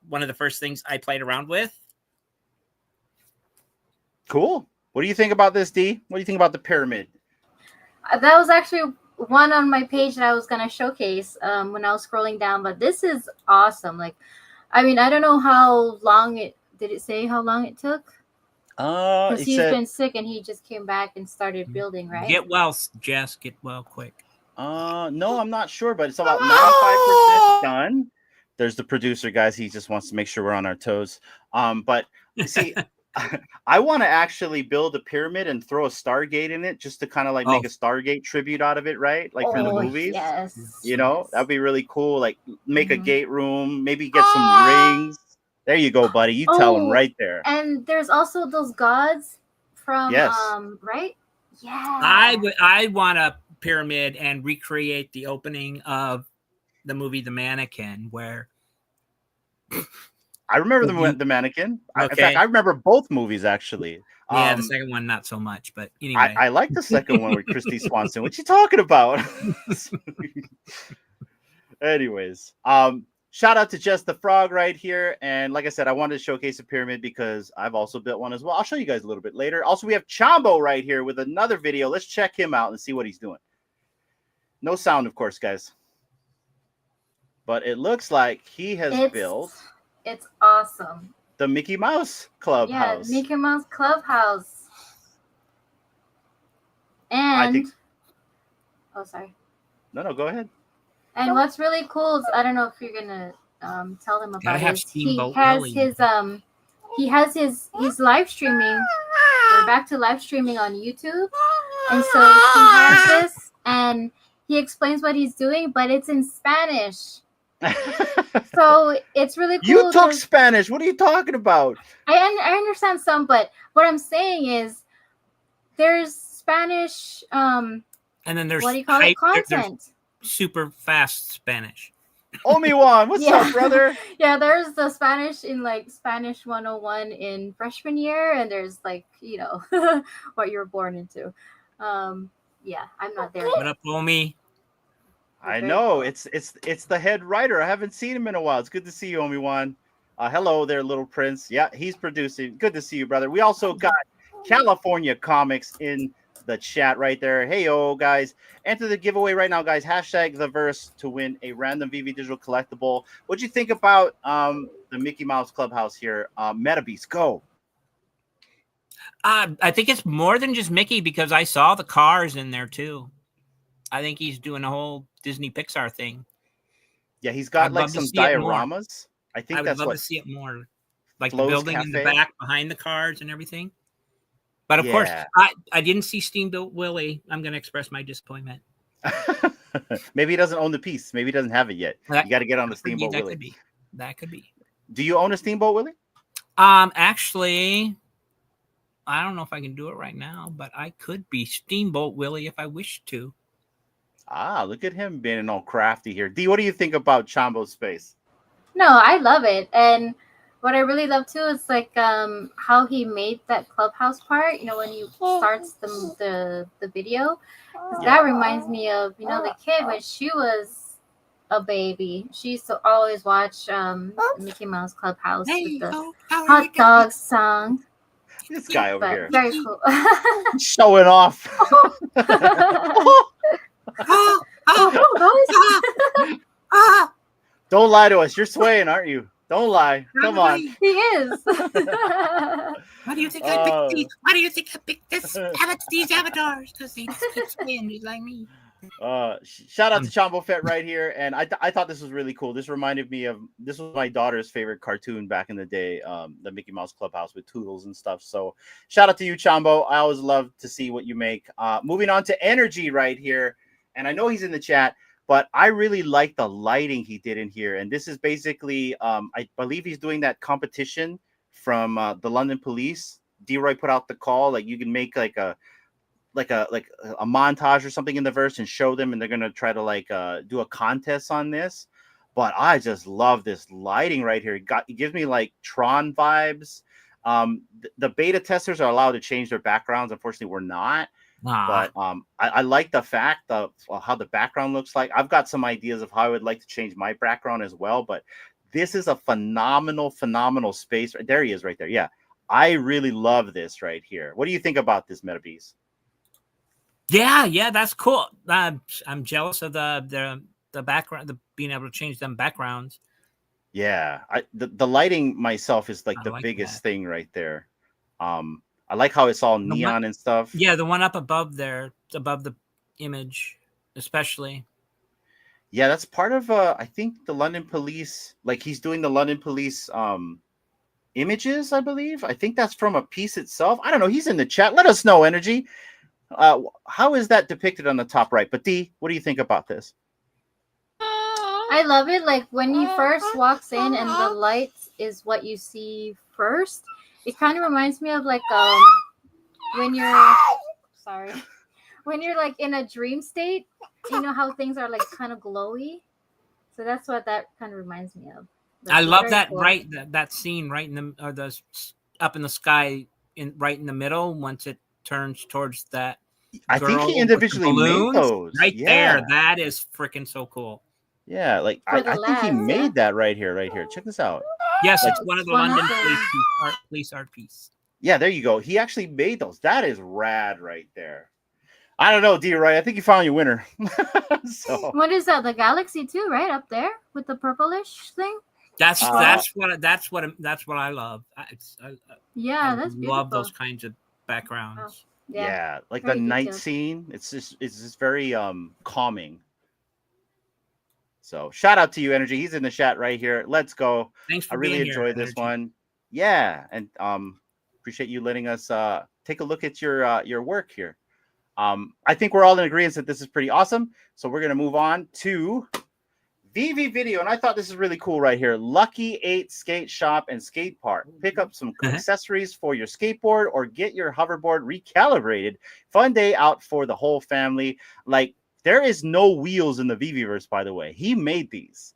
one of the first things I played around with. Cool. What do you think about this, D? What do you think about the pyramid? That was actually one on my page that I was gonna showcase when I was scrolling down, but this is awesome. Like, I mean, I don't know how long did it say how long it took? Because he's been sick and he just came back and started building, right? Get well, Jess. Get well quick. No, I'm not sure, but it's about 95% done. There's the producer, guys. He just wants to make sure we're on our toes. But see, I want to actually build a pyramid and throw a Stargate in it just to kind of like make a Stargate tribute out of it, right? Like from the movies. Yes. You know, that'd be really cool. Like make a gate room, maybe get some rings. There you go, buddy. You tell him right there. And there's also those gods from right? Yeah. I want a pyramid and recreate the opening of the movie The Mannequin, where I remember the Mannequin. Okay. In fact, I remember both movies actually. Yeah, the second one not so much, but anyway. I like the second one with Christy Swanson. What you talking about? Anyways, shout out to Just the Frog right here. And like I said, I wanted to showcase a pyramid because I've also built one as well. I'll show you guys a little bit later. Also, we have Chombo right here with another video. Let's check him out and see what he's doing. No sound, of course, guys. But it looks like he has built. It's awesome. The Mickey Mouse Clubhouse. Yeah, Mickey Mouse Clubhouse. And sorry. No, go ahead. And what's really cool is I don't know if you're gonna tell them about it. He has his live streaming. We're back to live streaming on YouTube, and so he has this, and he explains what he's doing, but it's in Spanish. So it's really cool. You took 'cause Spanish. What are you talking about? I understand some, but what I'm saying is there's Spanish And then there's what do you call it? there's Content. super fast Spanish. Omi-wan, what's up, brother? Yeah, there's the Spanish in like Spanish 101 in freshman year, and there's like, you know, what you're born into. Yeah, I'm not there What yet. up, Omi? I Very know cool. it's the head writer. I haven't seen him in a while. It's good to see you, Omi-wan. Hello there, little prince. Yeah, he's producing. Good to see you, brother. We also got California Comics in the chat right there. Hey, yo, guys. Enter the giveaway right now, guys. Hashtag the verse to win a random VeVe digital collectible. What'd you think about the Mickey Mouse Clubhouse here? MetaBeast, go. I think it's more than just Mickey because I saw the cars in there too. I think he's doing a whole Disney Pixar thing. Yeah, he's got I'd like love to some see it more. dioramas. I think I would that's love what to see it more, like the Flo's building in the Cafe? back behind the cars and everything. But of course, Yeah. I didn't see Steamboat Willie. I'm going to express my disappointment. Maybe he doesn't own the piece. Maybe he doesn't have it yet. You got to get on the Steamboat that Willie. could be. That could be. Do you own a Steamboat Willie? Actually, I don't know if I can do it right now, but I could be Steamboat Willie if I wished to. Ah, look at him being all crafty here. D, what do you think about Chambo's space? No, I love it. And what I really love too is like how he made that clubhouse part, you know, when he starts the video. 'Cause that reminds me of, you know, the kid when she was a baby. She used to always watch Mickey Mouse Clubhouse with the hot dog song. This guy over But here very cool. showing off. Don't lie to us. You're swaying, aren't you? Don't lie. Come on. He is. Why do you think I picked these? Why do you think I picked these avatars? Because they just keep saying just like me. Shout out to Chambo Fett right here, and I thought this was really cool. This reminded me of this was my daughter's favorite cartoon back in the day, the Mickey Mouse Clubhouse with Toodles and stuff. So shout out to you, Chambo. I always love to see what you make. Moving on to Energy right here, and I know he's in the chat, but I really like the lighting he did in here. And this is basically, I believe he's doing that competition from the London Police. D-Roy put out the call, like you can make like a montage or something in the verse and show them, and they're gonna try to like do a contest on this. But I just love this lighting right here. It gives me like Tron vibes. The beta testers are allowed to change their backgrounds. Unfortunately, we're not. But I like the fact of how the background looks like. I've got some ideas of how I would like to change my background as well. But this is a phenomenal space. There he is right there. Yeah, I really love this right here. What do you think about this, MetaBeast? Yeah, that's cool. I'm jealous of the background, the being able to change them backgrounds. Yeah, the lighting myself is like the biggest thing right there. I like how it's all neon and stuff. Yeah, the one up above there, above the image, especially. Yeah, that's part of I think the London Police, like he's doing the London Police images, I believe. I think that's from a piece itself. I don't know. He's in the chat. Let us know, Energy. How is that depicted on the top right? But D, what do you think about this? I love it. Like when he first walks in and the lights is what you see first. It kind of reminds me of like when you're like in a dream state, you know how things are like kind of glowy. So that's what that kind of reminds me of. I love that cool. that scene right in the up in the sky right in the middle once it turns towards that. I think he individually made those right there. That is freaking so cool. Yeah, like I think he made that right here. Check this out. Yes, like, it's one of the London police art piece. Yeah, there you go. He actually made those. That is rad right there. I don't know, D-Roy. I think you found your winner. So what is that? The Galaxy 2, right up there with the purplish thing. That's what I love. That's beautiful. Love those kinds of backgrounds. Oh, yeah, like very the night detailed. scene. It's just very calming. So shout out to you, Energy. He's in the chat right here. Let's go. Thanks for I really being here, enjoyed this Energy. one. Yeah, and appreciate you letting us take a look at your work here. I think we're all in agreement that this is pretty awesome. So we're gonna move on to VeVe Video, and I thought this is really cool right here. Lucky 8 Skate Shop and Skate Park. Pick up some accessories for your skateboard or get your hoverboard recalibrated. Fun day out for the whole family. Like, there is no wheels in the VeVeVerse, by the way. He made these.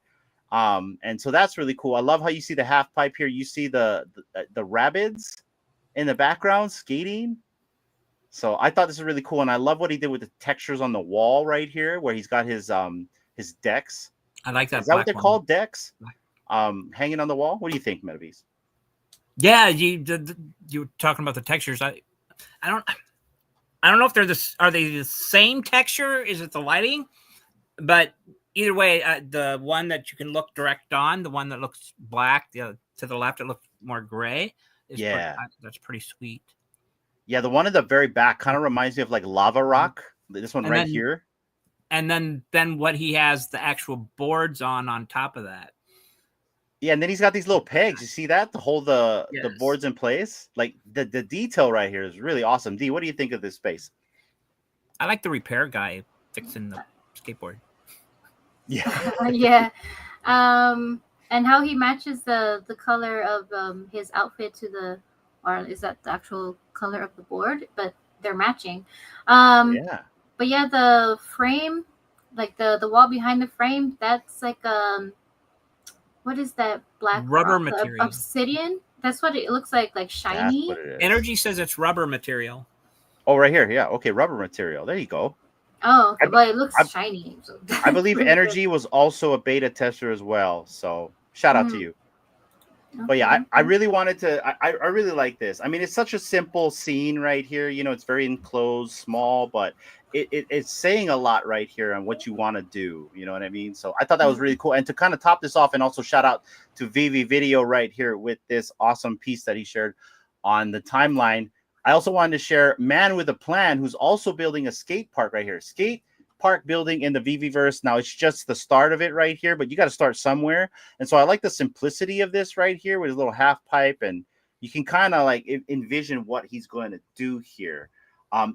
And so that's really cool. I love how you see the half pipe here. You see the rabbits in the background skating. So I thought this was really cool, and I love what he did with the textures on the wall right here, where he's got his decks. I like that. Is that what they're called, decks? Hanging on the wall. What do you think, MetaBeast? Yeah, you were talking about the textures. I don't know if are they the same texture? Is it the lighting? But either way, the one that you can look direct on, the one that looks black, to the left it looks more gray. That's pretty sweet. Yeah, the one in the very back kind of reminds me of like lava rock. This one right here. And then what he has the actual boards on top of that. Yeah, and then he's got these little pegs. You see that to hold the boards in place? Like the detail right here is really awesome. D, what do you think of this space? I like the repair guy fixing the skateboard. Yeah. Yeah. And how he matches the color of his outfit to the, or is that the actual color of the board? But they're matching. Yeah. But yeah, the frame, like the wall behind the frame, that's like what is that black rubber rock? material? Obsidian. That's what it looks like shiny. That's what it is. Energy says it's rubber material. Oh, right here. Yeah. Okay, rubber material. There you go. Oh, okay, but it looks shiny. So I believe Energy was also a beta tester as well. So shout out to you. Okay. But yeah, I really wanted to. I really like this. I mean, it's such a simple scene right here. You know, it's very enclosed, small, but it's saying a lot right here on what you want to do. You know what I mean? So I thought that was really cool. And to kind of top this off, and also shout out to VeVe Video right here with this awesome piece that he shared on the timeline. I also wanted to share Man with a Plan, who's also building a skate park right here. Skate park building in the VeVeVerse. Now it's just the start of it right here, but you got to start somewhere. And so I like the simplicity of this right here with his little half pipe, and you can kind of like envision what he's going to do here.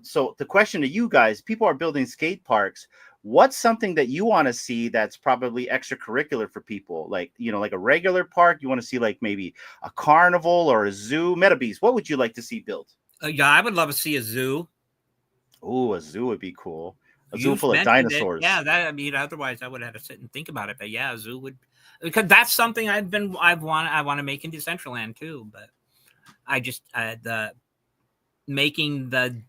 So the question to you guys, people are building skate parks. What's something that you want to see that's probably extracurricular for people? Like, you know, like a regular park, you want to see like maybe a carnival or a zoo? MetaBeast, what would you like to see built? Yeah, I would love to see a zoo. Oh, a zoo would be cool. A zoo full of dinosaurs. Yeah, that, I mean, otherwise I would have to sit and think about it. But yeah, a zoo would, because that's something I want to make in Decentraland too. But I just the making the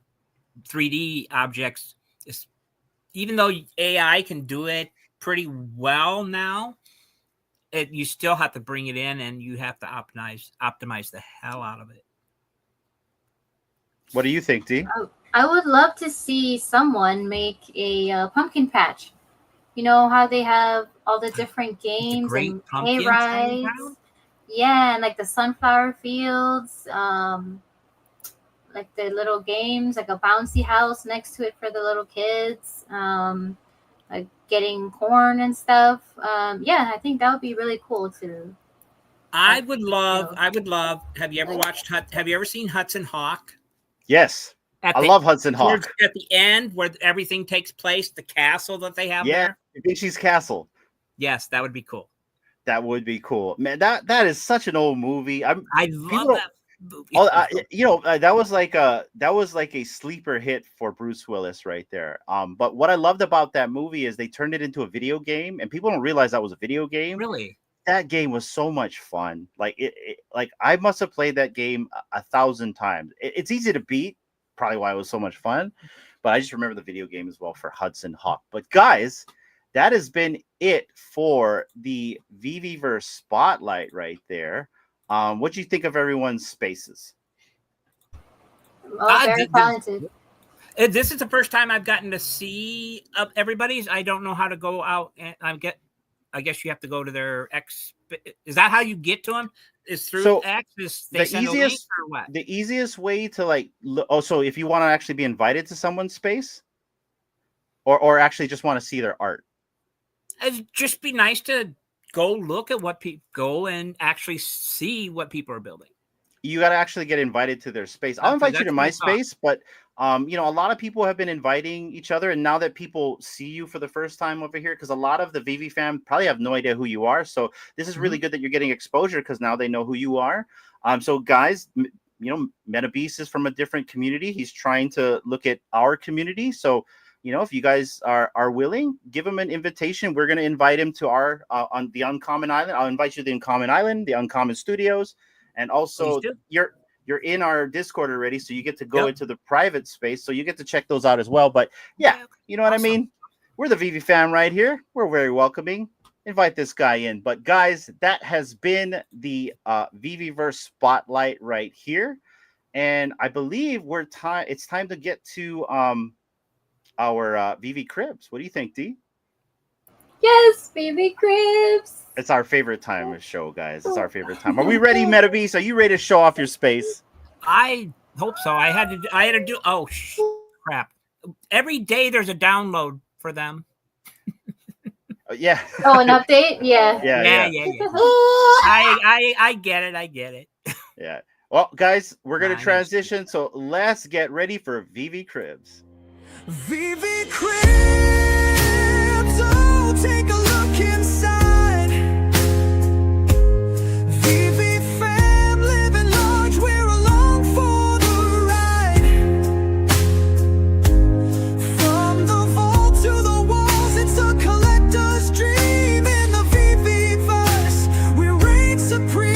3D objects is, even though AI can do it pretty well now, you still have to bring it in and you have to optimize the hell out of it. What do you think, Dee? I would love to see someone make a pumpkin patch. You know how they have all the different games and hay rides. Yeah, and like the sunflower fields, like the little games, like a bouncy house next to it for the little kids, like getting corn and stuff. Yeah, I think that would be really cool too. I would love. Have you ever seen Hudson Hawk? Yes. I love Hudson Hawk. At the end where everything takes place, the castle that they have there. Da Vinci's Castle. Yes, that would be cool. That would be cool. Man, that is such an old movie. I love that movie. That was like a sleeper hit for Bruce Willis right there. But what I loved about that movie is they turned it into a video game, and people don't realize that was a video game. Really? That game was so much fun. Like like I must have played that game 1,000 times. It's easy to beat. Probably why it was so much fun, but I just remember the video game as well for Hudson Hawk. But guys, that has been it for the VeVeVerse spotlight right there. What do you think of everyone's spaces? Oh, very talented. This is the first time I've gotten to see everybody's. I don't know how to go out and I guess you have to go to their X. Is that how you get to them? Is through X? The easiest way to like. So if you want to actually be invited to someone's space, or actually just want to see their art, it'd just be nice to go look at what people go and actually see what people are building. you got to actually get invited to their space. I'll invite you to my space, but you know, a lot of people have been inviting each other, and now that people see you for the first time over here, because a lot of the VeVe fam probably have no idea who you are, so this is really good that you're getting exposure because now they know who you are. So guys, you know, MetaBeast is from a different community. He's trying to look at our community, so you know, if you guys are willing, give him an invitation. We're going to invite him to our on the Uncommon Island. I'll invite you to the Uncommon Island, the Uncommon Studios, and also you're in our Discord already, so you get to go into the private space, so you get to check those out as well. But yeah, you know what I mean? We're the VeVe fam right here. We're very welcoming. Invite this guy in. But guys, that has been the VeVeVerse spotlight right here, and I believe it's time to get to our VeVe Cribz. What do you think, D? Yes, VeVe Cribz. It's our favorite time of show, guys. It's our favorite time. Are we ready, MetaBeast? Are you ready to show off your space? I hope so. I had to do. Oh crap! Every day there's a download for them. Yeah. Oh, an update? Yeah. Yeah. I get it. I get it. Yeah. Well, guys, we're gonna transition. So let's get ready for VeVe Cribz. VeVe Cribz, oh, take a look inside. VeVe fam, living large, we're along for the ride. From the vault to the walls, it's a collector's dream. In the VeVeVerse, we reign supreme.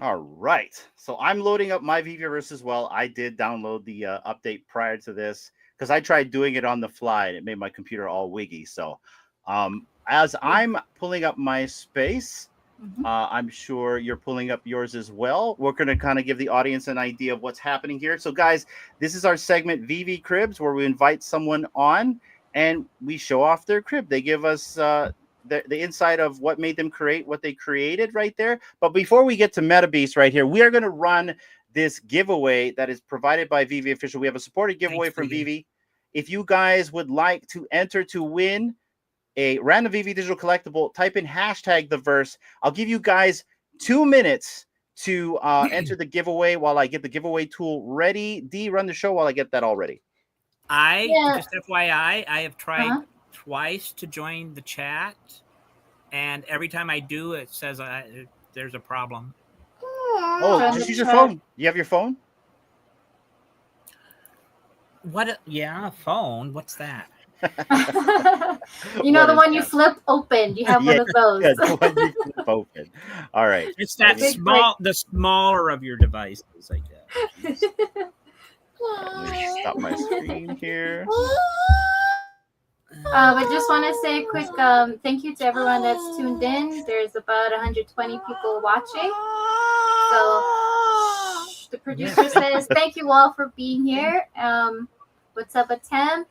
All right, so I'm loading up my VeVeVerse as well. I did download the update prior to this because I tried doing it on the fly and it made my computer all wiggy. So as I'm pulling up my space, I'm sure you're pulling up yours as well. We're going to kind of give the audience an idea of what's happening here. So guys, this is our segment VeVe Cribz, where we invite someone on and we show off their crib. They give us the inside of what made them create what they created right there. But before we get to MetaBeast right here, we are going to run this giveaway that is provided by VeVe Official. We have a supported giveaway from VeVe. If you guys would like to enter to win a random VeVe digital collectible, type in hashtag #VeVeVerse. I'll give you guys 2 minutes to enter the giveaway while I get the giveaway tool ready. D, run the show while I get that all ready. Just FYI, I have tried twice to join the chat, and every time I do, it says there's a problem. Oh, just use your phone. You have your phone? What? Yeah, phone. What's that? You know, the one you flip open. You have one of those. Yeah, the one you flip open. All right. It's that the smaller of your devices, I guess. Let me stop my screen here. But just want to say a quick thank you to everyone that's tuned in. There's about 120 people watching. So the producer says thank you all for being here. What's up, Atem?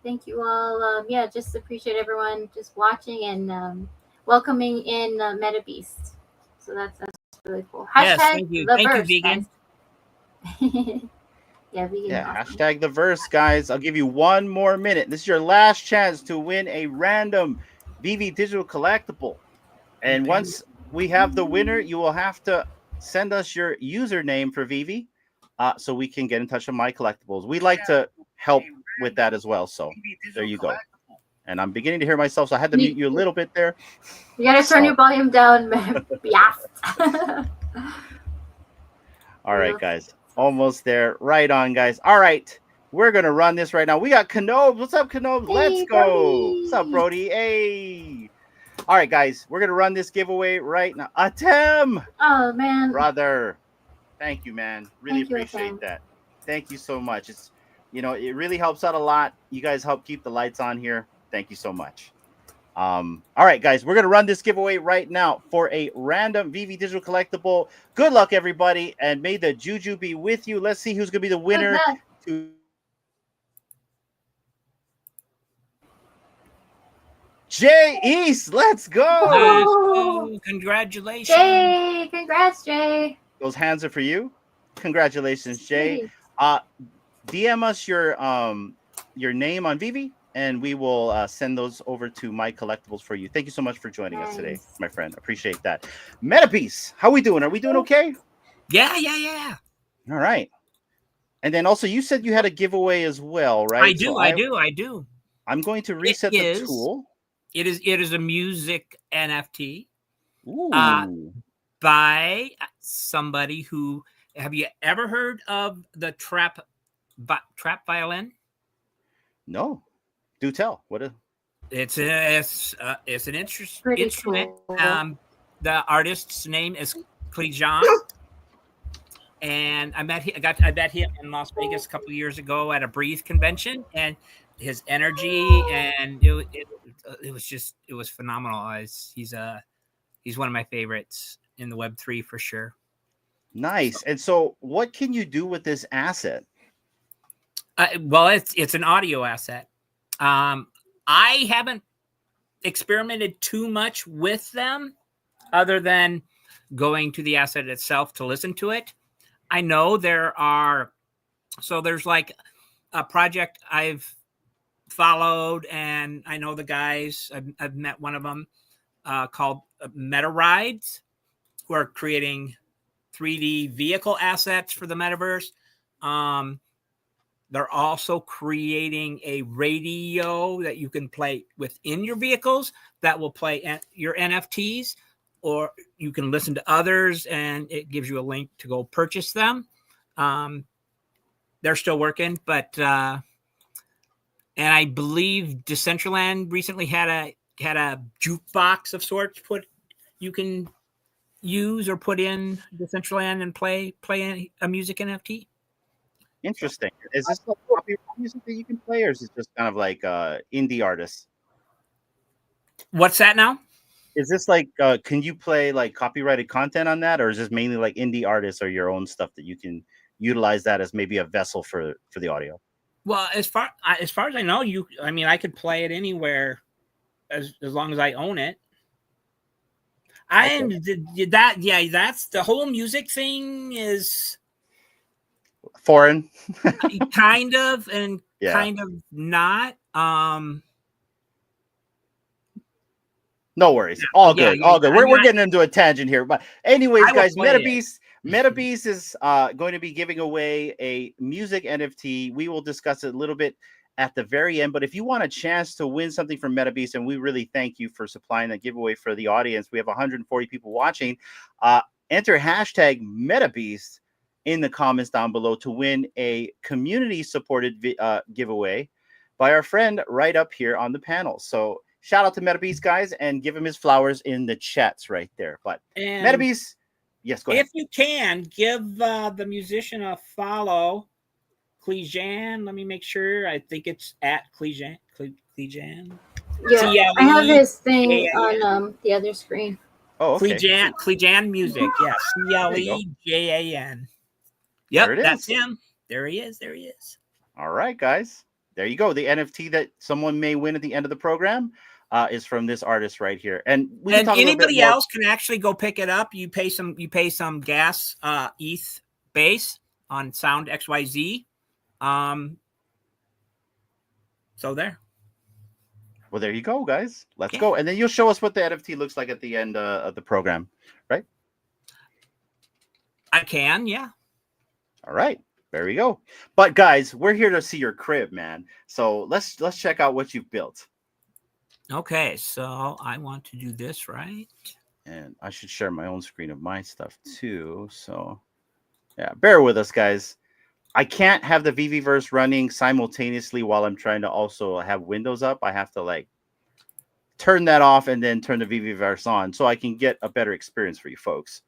Thank you all. Yeah, just appreciate everyone just watching and welcoming in MetaBeast. So that's really cool. Hashtag thank you. Thank you, vegan. Yeah, vegan. Yeah, hashtag #VeVeVerse, guys. I'll give you 1 more minute. This is your last chance to win a random VeVe digital collectible. And once we have the winner, you will have to send us your username for VeVe so we can get in touch with My Collectibles. We'd like to help with that as well. So there you go. And I'm beginning to hear myself, so I had to mute you a little bit there. You gotta turn your volume down, man. Yes. All right, guys. Almost there. Right on, guys. All right. We're going to run this right now. We got Knobes. What's up, Knobes? Hey, Let's go. Brody. What's up, Brody? Hey. All right, guys. We're going to run this giveaway right now. Atem. Oh, man. Brother. Thank you, man. Really Thank you, appreciate Atem. that. Thank you so much. It's, you know, it really helps out a lot. You guys help keep the lights on here. Thank you so much. All right, guys, we're going to run this giveaway right now for a random VeVe digital collectible. Good luck, everybody, and may the juju be with you. Let's see who's going to be the winner. Jay East, let's go. Oh, congratulations. Jay, congrats, Jay. Those hands are for you. Congratulations, Jay. DM us your name on VeVe. and we will send those over to My Collectibles for you. Thank you so much for joining us today, Nice. my friend. Appreciate that. MetaBeast, how we doing? Are we doing okay? Yeah. All right. And then also, you said you had a giveaway as well, right? I do. I'm going to reset the tool. It is a music NFT Ooh. by somebody who. Have you ever heard of the trap violin? No. Do tell. What? It's an interesting instrument. Cool. The artist's name is Clejan. And I met him in Las Vegas a couple of years ago at a Breathe convention, and his energy and it was phenomenal. He's one of my favorites in the Web3 for sure. Nice. And so, what can you do with this asset? Well, it's an audio asset. I haven't experimented too much with them, other than going to the asset itself to listen to it. I know there's like a project I've followed, and I know the guys. I've met one of them called MetaRides, who are creating 3D vehicle assets for the metaverse. They're also creating a radio that you can play within your vehicles that will play your NFTs, or you can listen to others, and it gives you a link to go purchase them. They're still working, but and I believe Decentraland recently had a jukebox of sorts you can use or put in Decentraland and play a music NFT. Interesting. Is this like copyright music that you can play, or is it just kind of like indie artists? What's that now? Is this like can you play like copyrighted content on that, or is this mainly like indie artists or your own stuff that you can utilize that as maybe a vessel for the audio? Well, as far as I know, I could play it anywhere as long as I own it. That's the whole music thing is foreign. kind of and kind of not. No worries. All good. We're getting into a tangent here. But anyways, guys, MetaBeast is going to be giving away a music NFT. We will discuss it a little bit at the very end. But if you want a chance to win something from MetaBeast, and we really thank you for supplying that giveaway for the audience. We have 140 people watching. Enter hashtag MetaBeast in the comments down below to win a community-supported giveaway by our friend right up here on the panel. So shout out to MetaBeast, guys, and give him his flowers in the chats right there. But MetaBeast, yes, go ahead. If you can, give the musician a follow. Clejan, let me make sure. I think it's at Clejan. Yeah, I have his thing on the other screen. Oh, okay. Clejan Music. Yeah, CLEJAN. Yep, that's him. There he is. All right, guys. There you go. The NFT that someone may win at the end of the program is from this artist right here. And anybody else can actually go pick it up. You pay some gas ETH base on Sound XYZ. So there. Well, there you go, guys. Let's go. And then you'll show us what the NFT looks like at the end of the program, right? I can, yeah. All right. There we go. But guys, we're here to see your crib, man. So let's check out what you've built. Okay, so I want to do this, right? And I should share my own screen of my stuff too. So yeah, bear with us, guys. I can't have the VeVeVerse running simultaneously while I'm trying to also have Windows up. I have to like turn that off and then turn the VeVeVerse on so I can get a better experience for you folks.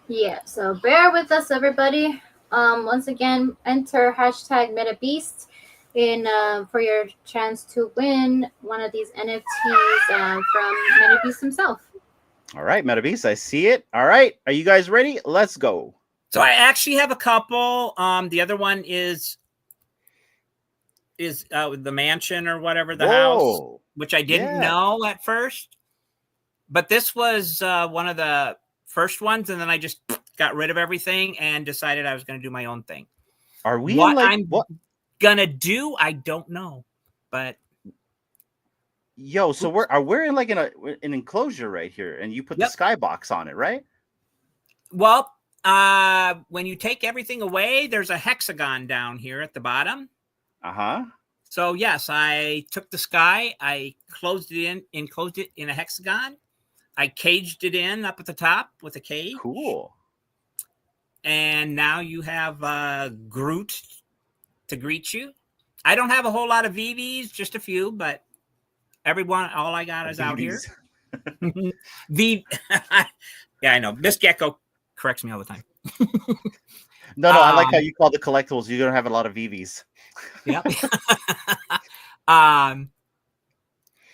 Yeah, so bear with us, everybody. Once again, enter hashtag MetaBeast for your chance to win one of these NFTs from MetaBeast himself. All right, MetaBeast, I see it. All right, are you guys ready? Let's go. So I actually have a couple. The other one is the mansion or whatever, the house, which I didn't know at first. But this was one of the first ones, and then I just got rid of everything and decided I was going to do my own thing. Are we what I'm going to do? I don't know. but Yo, so we're in like an enclosure right here, and you put the skybox on it, right? Well, when you take everything away, there's a hexagon down here at the bottom. So yes, I took the sky, I enclosed it in a hexagon. I caged it in up at the top with a cage. Cool. And now you have Groot to greet you. I don't have a whole lot of VeVes, just a few, but all I got is out here. Yeah, I know. Miss Gecko corrects me all the time. No, I like how you call the collectibles. You don't have a lot of VeVes. Yep.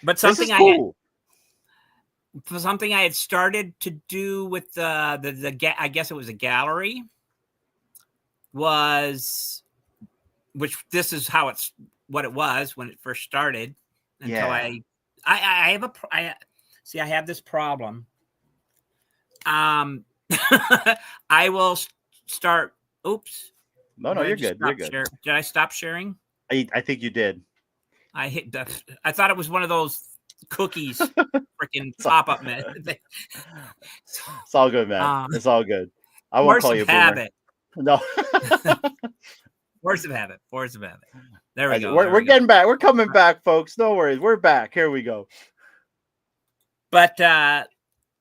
But something cool. Something I had started to do with the I guess it was a gallery, which this is what it was when it first started. Until I have this problem. I will start. Oops. No, you're good. You're good. Did I stop sharing? I think you did. I thought it was one of those cookies, freaking pop-up man. It's all good, man. It's all good. I won't call you habit. No. Force of habit. There we go. We're getting back. We're coming back, folks. No worries. We're back. Here we go. But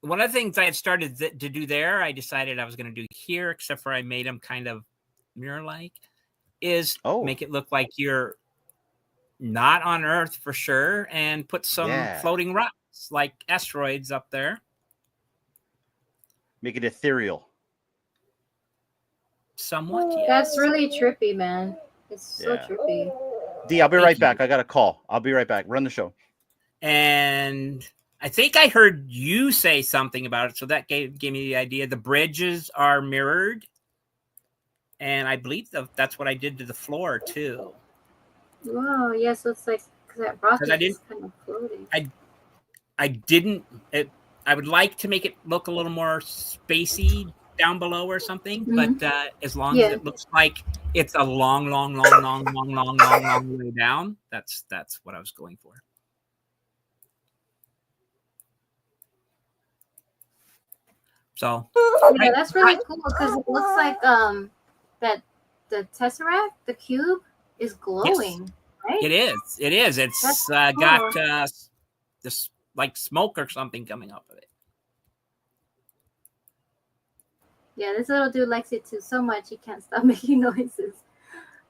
one of the things I had started to do there, I decided I was going to do here, except for I made them kind of mirror-like, is make it look like you're not on Earth for sure, and put some floating rocks like asteroids up there. Make it ethereal. Somewhat. Yes. That's really trippy, man. It's so trippy. D, I'll be right back. I got a call. I'll be right back. Run the show. And I think I heard you say something about it, so that gave me the idea. The bridges are mirrored, and I believe that's what I did to the floor too. Wow, yeah, so it's like that rocket is kind of floating. I would like to make it look a little more spacey down below or something, but as long as it looks like it's a long way down, that's what I was going for. So yeah, that's really cool because it looks like that the tesseract, the cube, is glowing. Right? It is. It's got this like smoke or something coming up of it. Yeah, this little dude likes it too so much he can't stop making noises.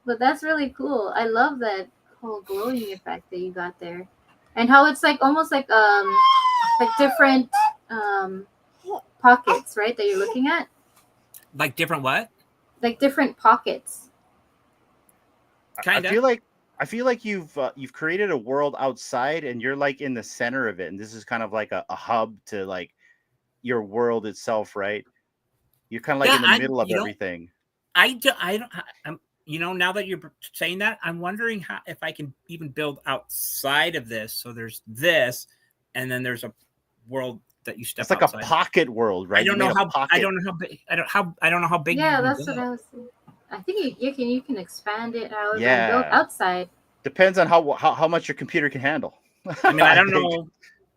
But that's really cool. I love that whole glowing effect that you got there, and how it's like almost like different pockets, right? That you're looking at. Like different what? Like different pockets. Kind of. I feel like you've created a world outside, and you're like in the center of it, and this is kind of like a hub to like your world itself, right? You're kind of like in the middle of everything. I'm now that you're saying that, I'm wondering if I can even build outside of this. So there's this, and then there's a world that you step. It's like outside. A pocket world, right? I don't know how big. I don't know how big. Yeah, that's what I was saying. I think you can expand it however you build outside. Depends on how much your computer can handle. I mean, I don't know.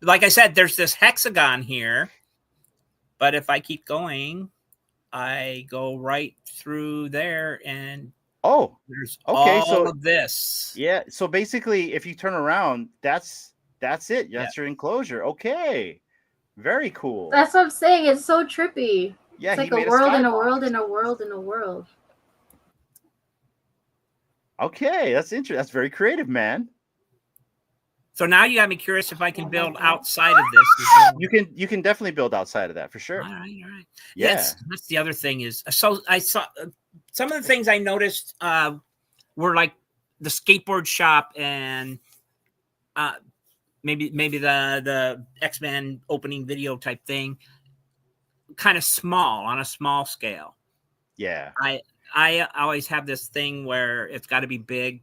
Like I said, there's this hexagon here, but if I keep going, I go right through there, and there's all of this. Yeah, so basically, if you turn around, that's it. That's your enclosure. Okay, very cool. That's what I'm saying. It's so trippy. Yeah, it's like a world in a world in a world in a world. Okay, that's interesting. That's very creative, man. So now you got me curious if I can build outside of this as well. You can definitely build outside of that for sure. All right. Yeah, that's the other thing is. So I saw some of the things I noticed were like the skateboard shop and maybe the X-Men opening video type thing, kind of small on a small scale. Yeah, I always have this thing where it's got to be big,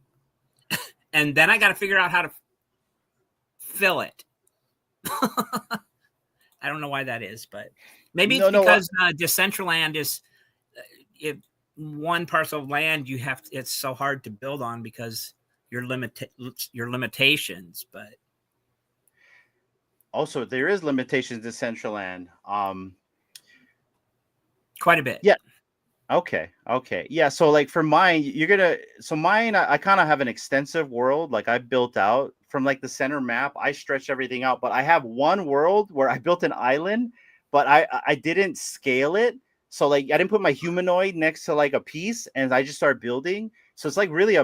and then I got to figure out how to fill it. I don't know why that is, but maybe it's because Decentraland is if one parcel of land it's so hard to build on because your limitations, but also there is limitations to Decentraland. quite a bit. Yeah. Okay. Yeah. So like for mine, mine, I kind of have an extensive world. Like I built out from like the center map. I stretched everything out, but I have one world where I built an island, but I didn't scale it. So like I didn't put my humanoid next to like a piece, and I just started building. So it's like really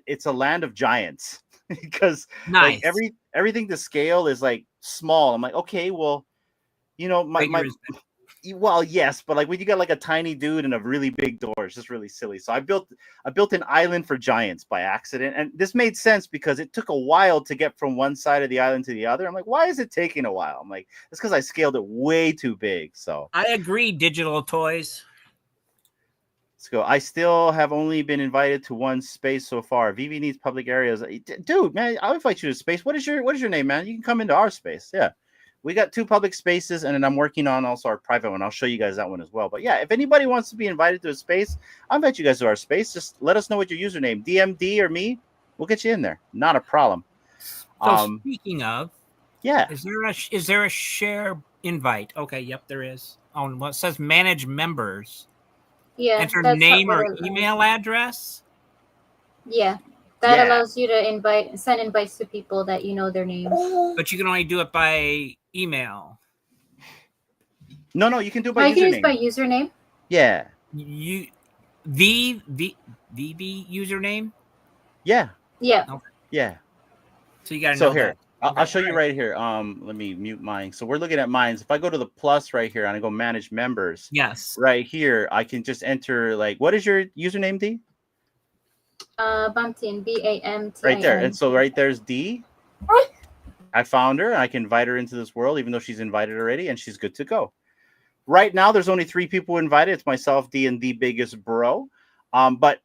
it's a land of giants because Nice. like everything to scale is like small. I'm like, okay, well, my well, yes, but like when you got like a tiny dude and a really big door, it's just really silly. So I built an island for giants by accident, and this made sense because it took a while to get from one side of the island to the other. I'm like, why is it taking a while? I'm like, it's because I scaled it way too big. So I agree. Digital toys. let's go. I still have only been invited to one space so far. VeVe needs public areas. Dude, man, I'll invite you to space. What is your name, man? You can come into our space. Yeah. We got 2 public spaces, and then I'm working on also our private one. I'll show you guys that one as well. But yeah, if anybody wants to be invited to a space, I'll invite you guys to our space. Just let us know what your username, DMD or me. We'll get you in there. Not a problem. So speaking of, yeah, is there a share invite? Okay, yep, there is. Oh, well, it says manage members. Yeah. Enter that's name what or it- email address. Yeah. That Yeah. allows you to send invites to people that you know their names. But you can only do it by email. No, you can do it Oh, by you can use username. by username. Yeah, You VeVe username. yeah, Yeah. yeah. So you got to So know here, that. I'll show you right here. Let me mute mine. So we're looking at mine. If I go to the plus right here and I go manage members, Yes. right here, I can just enter like, what is your username, D? Bamtin, BAMTIN. Right there. And so right there's D. I found her. I can invite her into this world, even though she's invited already, and she's good to go. Right now, there's only 3 people invited. It's myself, D, and the biggest bro. But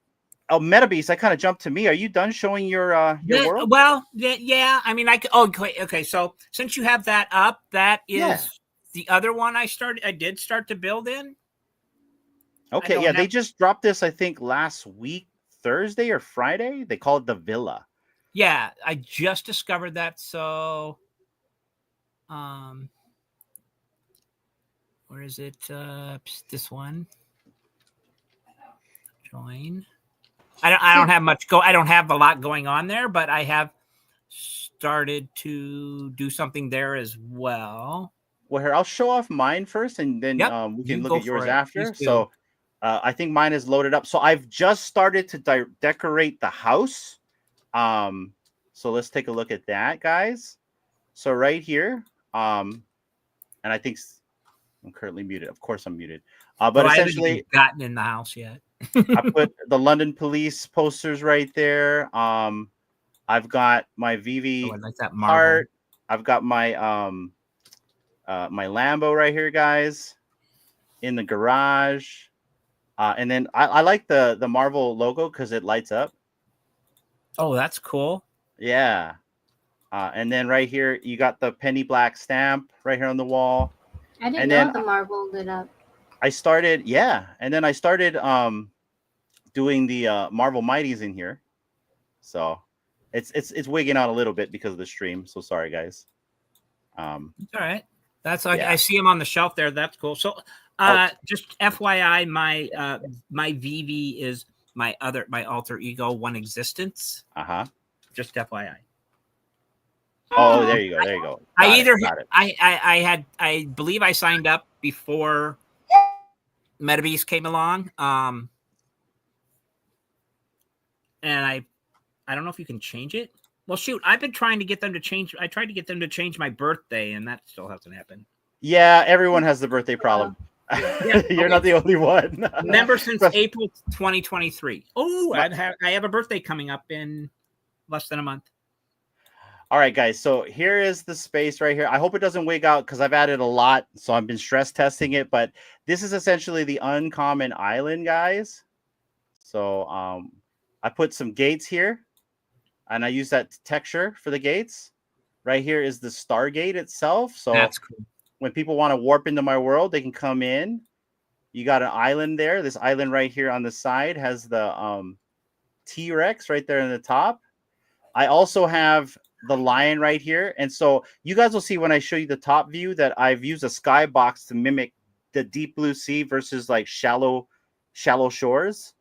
MetaBeast, I kind of jumped to me. Are you done showing your world? Well, yeah. I mean, okay. So since you have that up, that is the other one I did start to build in. Okay, yeah. They just dropped this, I think, last week, Thursday or Friday. They call it the Villa. Yeah, I just discovered that. So, where is it? This one. Join. I don't have much I don't have a lot going on there, but I have started to do something there as well. Well, here, I'll show off mine first, and then we can look at yours after. So, I think mine is loaded up. So I've just started to decorate the house. So let's take a look at that, guys. So right here, and I think I'm currently muted. Of course I'm muted. But essentially, I haven't gotten in the house yet. I put the London police posters right there. I've got my VeVe art. I've got my my Lambo right here, guys, in the garage. And then I like the Marvel logo because it lights up. Oh, that's cool. Yeah. And then right here, you got the penny black stamp right here on the wall. I didn't know the Marvel lit up. I started, and then I started doing the Marvel Mighties in here. So it's wigging out a little bit because of the stream. So sorry, guys. It's all right. That's like I see them on the shelf there. That's cool. So just FYI, my VeVe is my alter ego, One Existence. Just FYI. Oh, there you go. There you go. I believe I signed up before MetaBeast came along. And I don't know if you can change it. Well, shoot, I've been trying to get them to change. I tried to get them to change my birthday, and that still hasn't happened. Yeah, everyone has the birthday problem. You're not the only one. Member since April 2023. Oh, I have a birthday coming up in less than a month. All right, guys. So here is the space right here. I hope it doesn't wig out because I've added a lot. So I've been stress testing it. But this is essentially the uncommon island, guys. So I put some gates here. And I use that texture for the gates. Right here is the Stargate itself. So that's cool. When people want to warp into my world, they can come in. You got an island there. This island right here on the side has the T-Rex right there in the top. I also have the lion right here. And so you guys will see when I show you the top view that I've used a skybox to mimic the deep blue sea versus like shallow shores.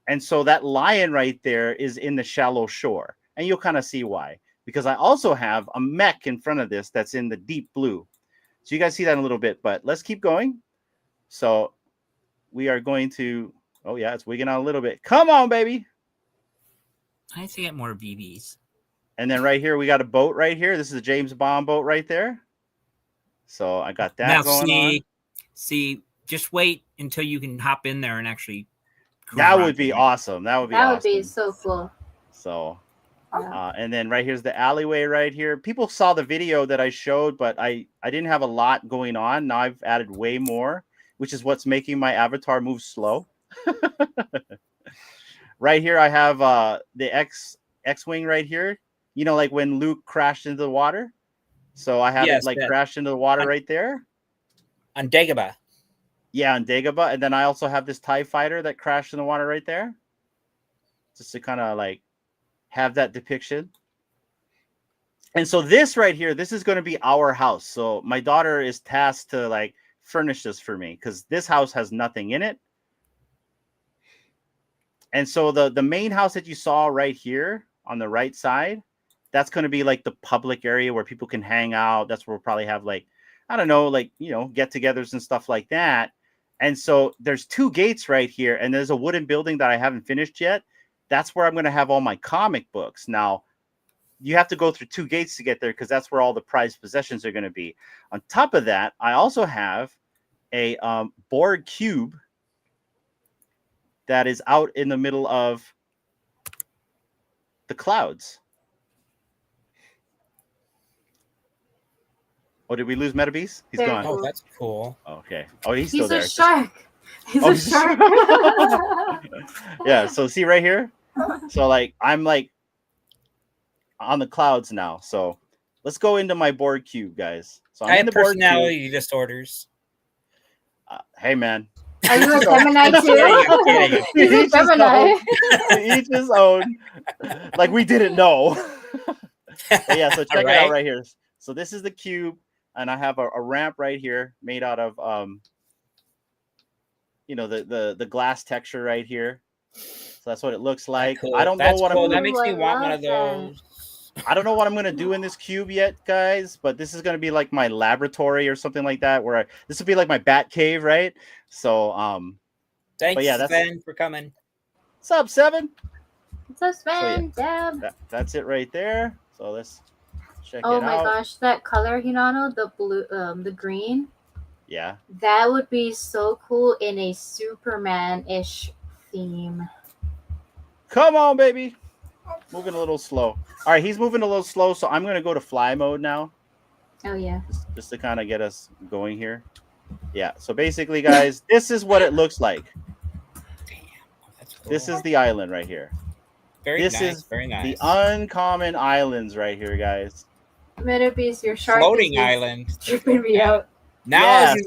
And so that lion right there is in the shallow shore. And you'll kind of see why. Because I also have a mech in front of this that's in the deep blue. So you guys see that in a little bit. But let's keep going. So we are going to... Oh, yeah, it's wigging out a little bit. Come on, baby. I need to get more VVs. And then right here, we got a boat right here. This is a James Bond boat right there. So I got that Now, going on. See, just wait until you can hop in there and actually... That would be awesome. That would be awesome. That would be so cool. So, and then right here's the alleyway right here. People saw the video that I showed, but I didn't have a lot going on. Now I've added way more, which is what's making my avatar move slow. Right here, I have the X-Wing right here. You know, like when Luke crashed into the water. So I have it like crashed into the water right there. On Dagobah. Yeah, on Dagobah. And then I also have this TIE fighter that crashed in the water right there. Just to kind of like have that depiction. And so this right here, this is going to be our house. So my daughter is tasked to like furnish this for me because this house has nothing in it. And so the main house that you saw right here on the right side, that's going to be like the public area where people can hang out. That's where we'll probably have like, I don't know, like, you know, get-togethers and stuff like that. And so there's 2 gates right here, and there's a wooden building that I haven't finished yet. That's where I'm going to have all my comic books. Now, you have to go through 2 gates to get there because that's where all the prized possessions are going to be. On top of that, I also have a board cube that is out in the middle of the clouds. Oh, did we lose MetaBeast? He's Very gone. cool. Oh, that's cool. Okay. Oh, he's still there. He's a shark. He's Oh, a he's a shark. Yeah, so see right here? So like I'm like on the clouds now. So let's go into my board cube, guys. So I'm I in have the board personality disorders. hey man. Are you a Gemini too? kidding. He's a Gemini. Each his own. Like we didn't know. But yeah, so check it out right here. So this is the cube, and I have a ramp right here made out of you know, the glass texture right here. So that's what it looks like. Cool. I don't know what cool. That I'm makes me want one of those. I don't know what I'm gonna do in this cube yet, guys, but this is gonna be like my laboratory or something like that, where this would be like my bat cave, right? So Thanks, yeah, Sven, for coming. What's up, Seven? What's up, Sven? So, Deb. That's it right there. So let's check it Oh out. my gosh, that color, Hinano, the blue, the green. Yeah. That would be so cool in a Superman-ish theme. Come on, baby. Moving a little slow. All right, he's moving a little slow, so I'm gonna go to fly mode now. Oh yeah. Just to kind of get us going here. Yeah. So basically, guys, this is what it looks like. Damn, that's cool. This is the island right here. Very This nice. is Very nice. the uncommon islands right here, guys. MetaBeast, your shark Floating is island. tripping me out. Now, Yes. all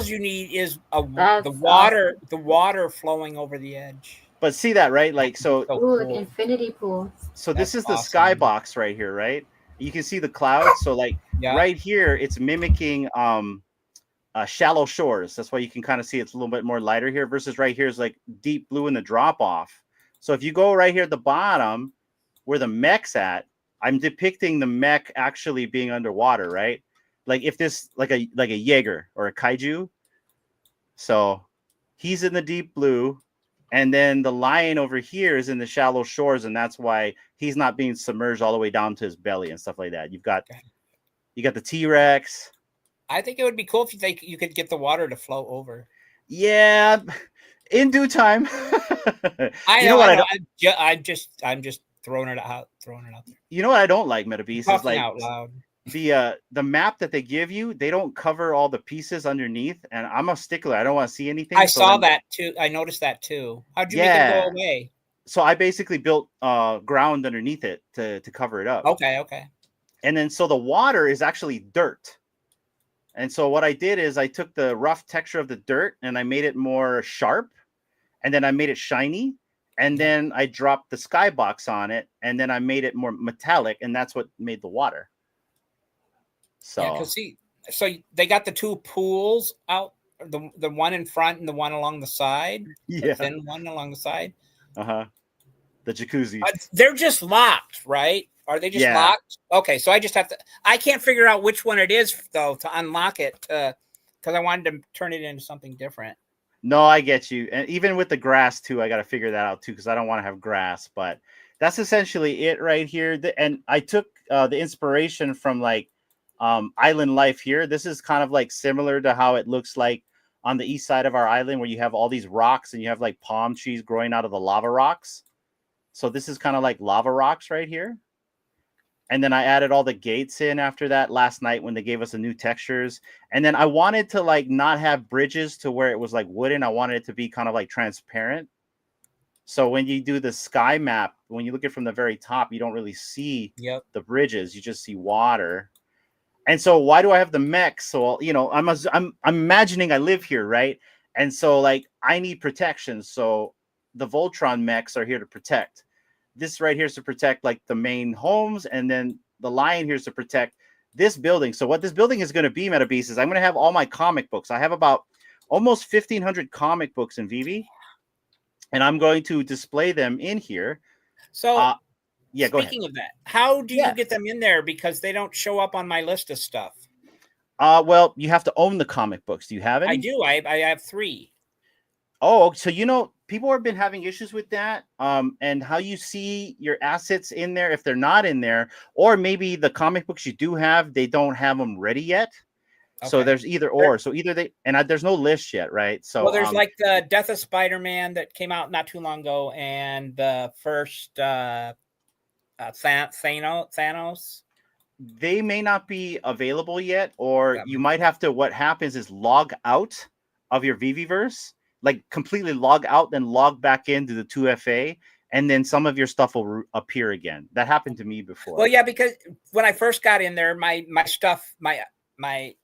you need is That's the water flowing over the edge. But see that, right? Like so. So Ooh, an cool. infinity pool. So this That's is the awesome. skybox right here, right? You can see the clouds. So like Yeah. right here, it's mimicking shallow shores. That's why you can kind of see it's a little bit more lighter here versus right here is like deep blue in the drop off. So if you go right here at the bottom where the mech's at, I'm depicting the mech actually being underwater, right? Like if this like a Jaeger or a kaiju. So he's in the deep blue, and then the lion over here is in the shallow shores, and that's why he's not being submerged all the way down to his belly and stuff like that. You got the T-Rex. I think it would be cool if you could get the water to flow over. Yeah, in due time. I You know. what I I know. don't- I'm just throwing it out there. You know what I don't like, MetaBeast, is Talking like out loud. the map that they give you, they don't cover all the pieces underneath, and I'm a stickler. I don't want to see anything. I so saw then- that too. I noticed that too. How'd you Yeah. make it go away? So I basically built ground underneath it to cover it up. Okay. And then so the water is actually dirt. And so what I did is I took the rough texture of the dirt and I made it more sharp, and then I made it shiny. and then I dropped the skybox on it, and then I made it more metallic, and that's what made the water. So yeah, because so they got the two pools out, the one in front and the one along the side, the thin one along the side. The jacuzzi. They're just locked, right? Are they just locked? Okay, so I just have to. I can't figure out which one it is though to unlock it, because I wanted to turn it into something different. No, I get you. And even with the grass too, I got to figure that out too, because I don't want to have grass. But that's essentially it right here. And I took the inspiration from like island life here. This is kind of like similar to how it looks like on the east side of our island, where you have all these rocks and you have like palm trees growing out of the lava rocks. So this is kind of like lava rocks right here. And then I added all the gates in after that last night when they gave us the new textures. And then I wanted to like not have bridges to where it was like wooden. I wanted it to be kind of like transparent. So when you do the sky map, when you look at it from the very top, you don't really see the bridges. You just see water. And so why do I have the mech? So, you know, I'm imagining I live here, right? And so like I need protection. So the Voltron mechs are here to protect. This right here is to protect like the main homes, and then the lion here is to protect this building. So what this building is going to be, MetaBeast, is I'm going to have all my comic books. I have about almost 1,500 comic books in VeVe, and I'm going to display them in here. So yeah, go ahead. Speaking of that, how do you get them in there? Because they don't show up on my list of stuff. Well, you have to own the comic books. Do you have any? I do. I have 3. Oh, so you know, people have been having issues with that. And how you see your assets in there if they're not in there, or maybe the comic books you do have, they don't have them ready yet. Okay. So there's either or. So either they there's no list yet, right? So well, there's like the Death of Spider-Man that came out not too long ago, and the first Thanos. They may not be available yet, or you might have to. What happens is log out of your VeVeVerse. Like completely log out, then log back into the 2FA, and then some of your stuff will appear again. That happened to me before. Well, yeah, because when I first got in there, my stuff, my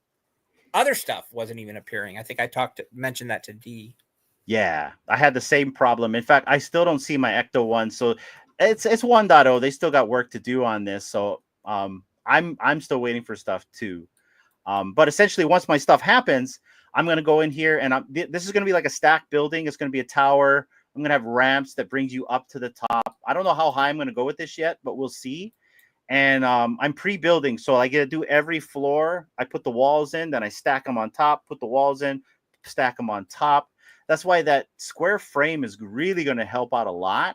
other stuff wasn't even appearing. I think I mentioned that to D. Yeah, I had the same problem. In fact, I still don't see my Ecto one. So it's 1.0. They still got work to do on this. So I'm still waiting for stuff too. But essentially, once my stuff happens, I'm going to go in here, and this is going to be like a stack building. It's going to be a tower. I'm going to have ramps that brings you up to the top. I don't know how high I'm going to go with this yet, but we'll see. And I'm pre-building, so I get to do every floor. I put the walls in, then I stack them on top, put the walls in, stack them on top. That's why that square frame is really going to help out a lot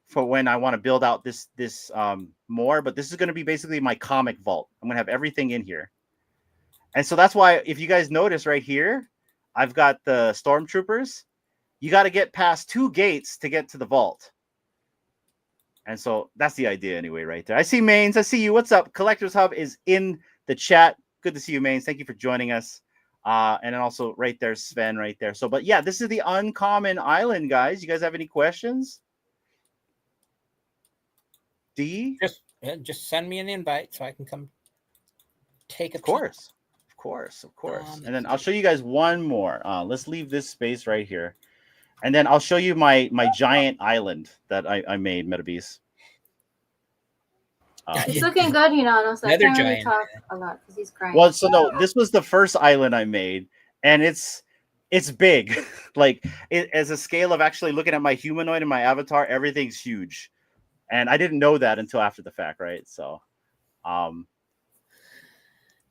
for when I want to build out this more. But this is going to be basically my comic vault. I'm going to have everything in here. And so that's why, if you guys notice right here, I've got the stormtroopers. You got to get past 2 gates to get to the vault. And so that's the idea anyway, right there. I see Mains. I see you. What's up? Collectors Hub is in the chat. Good to see you, Mains. Thank you for joining us. And then also right there, Sven right there. So, but yeah, this is the uncommon island, guys. You guys have any questions? D? Just send me an invite so I can come take a Of course. Of course. And then I'll show you guys one more. Let's leave this space right here. And then I'll show you my giant island that I made, MetaBeast. It's looking good, you know. So I can't really talk a lot because he's crying. Well, so no, this was the first island I made, and it's big. Like as a scale of actually looking at my humanoid and my avatar, everything's huge. And I didn't know that until after the fact, right? So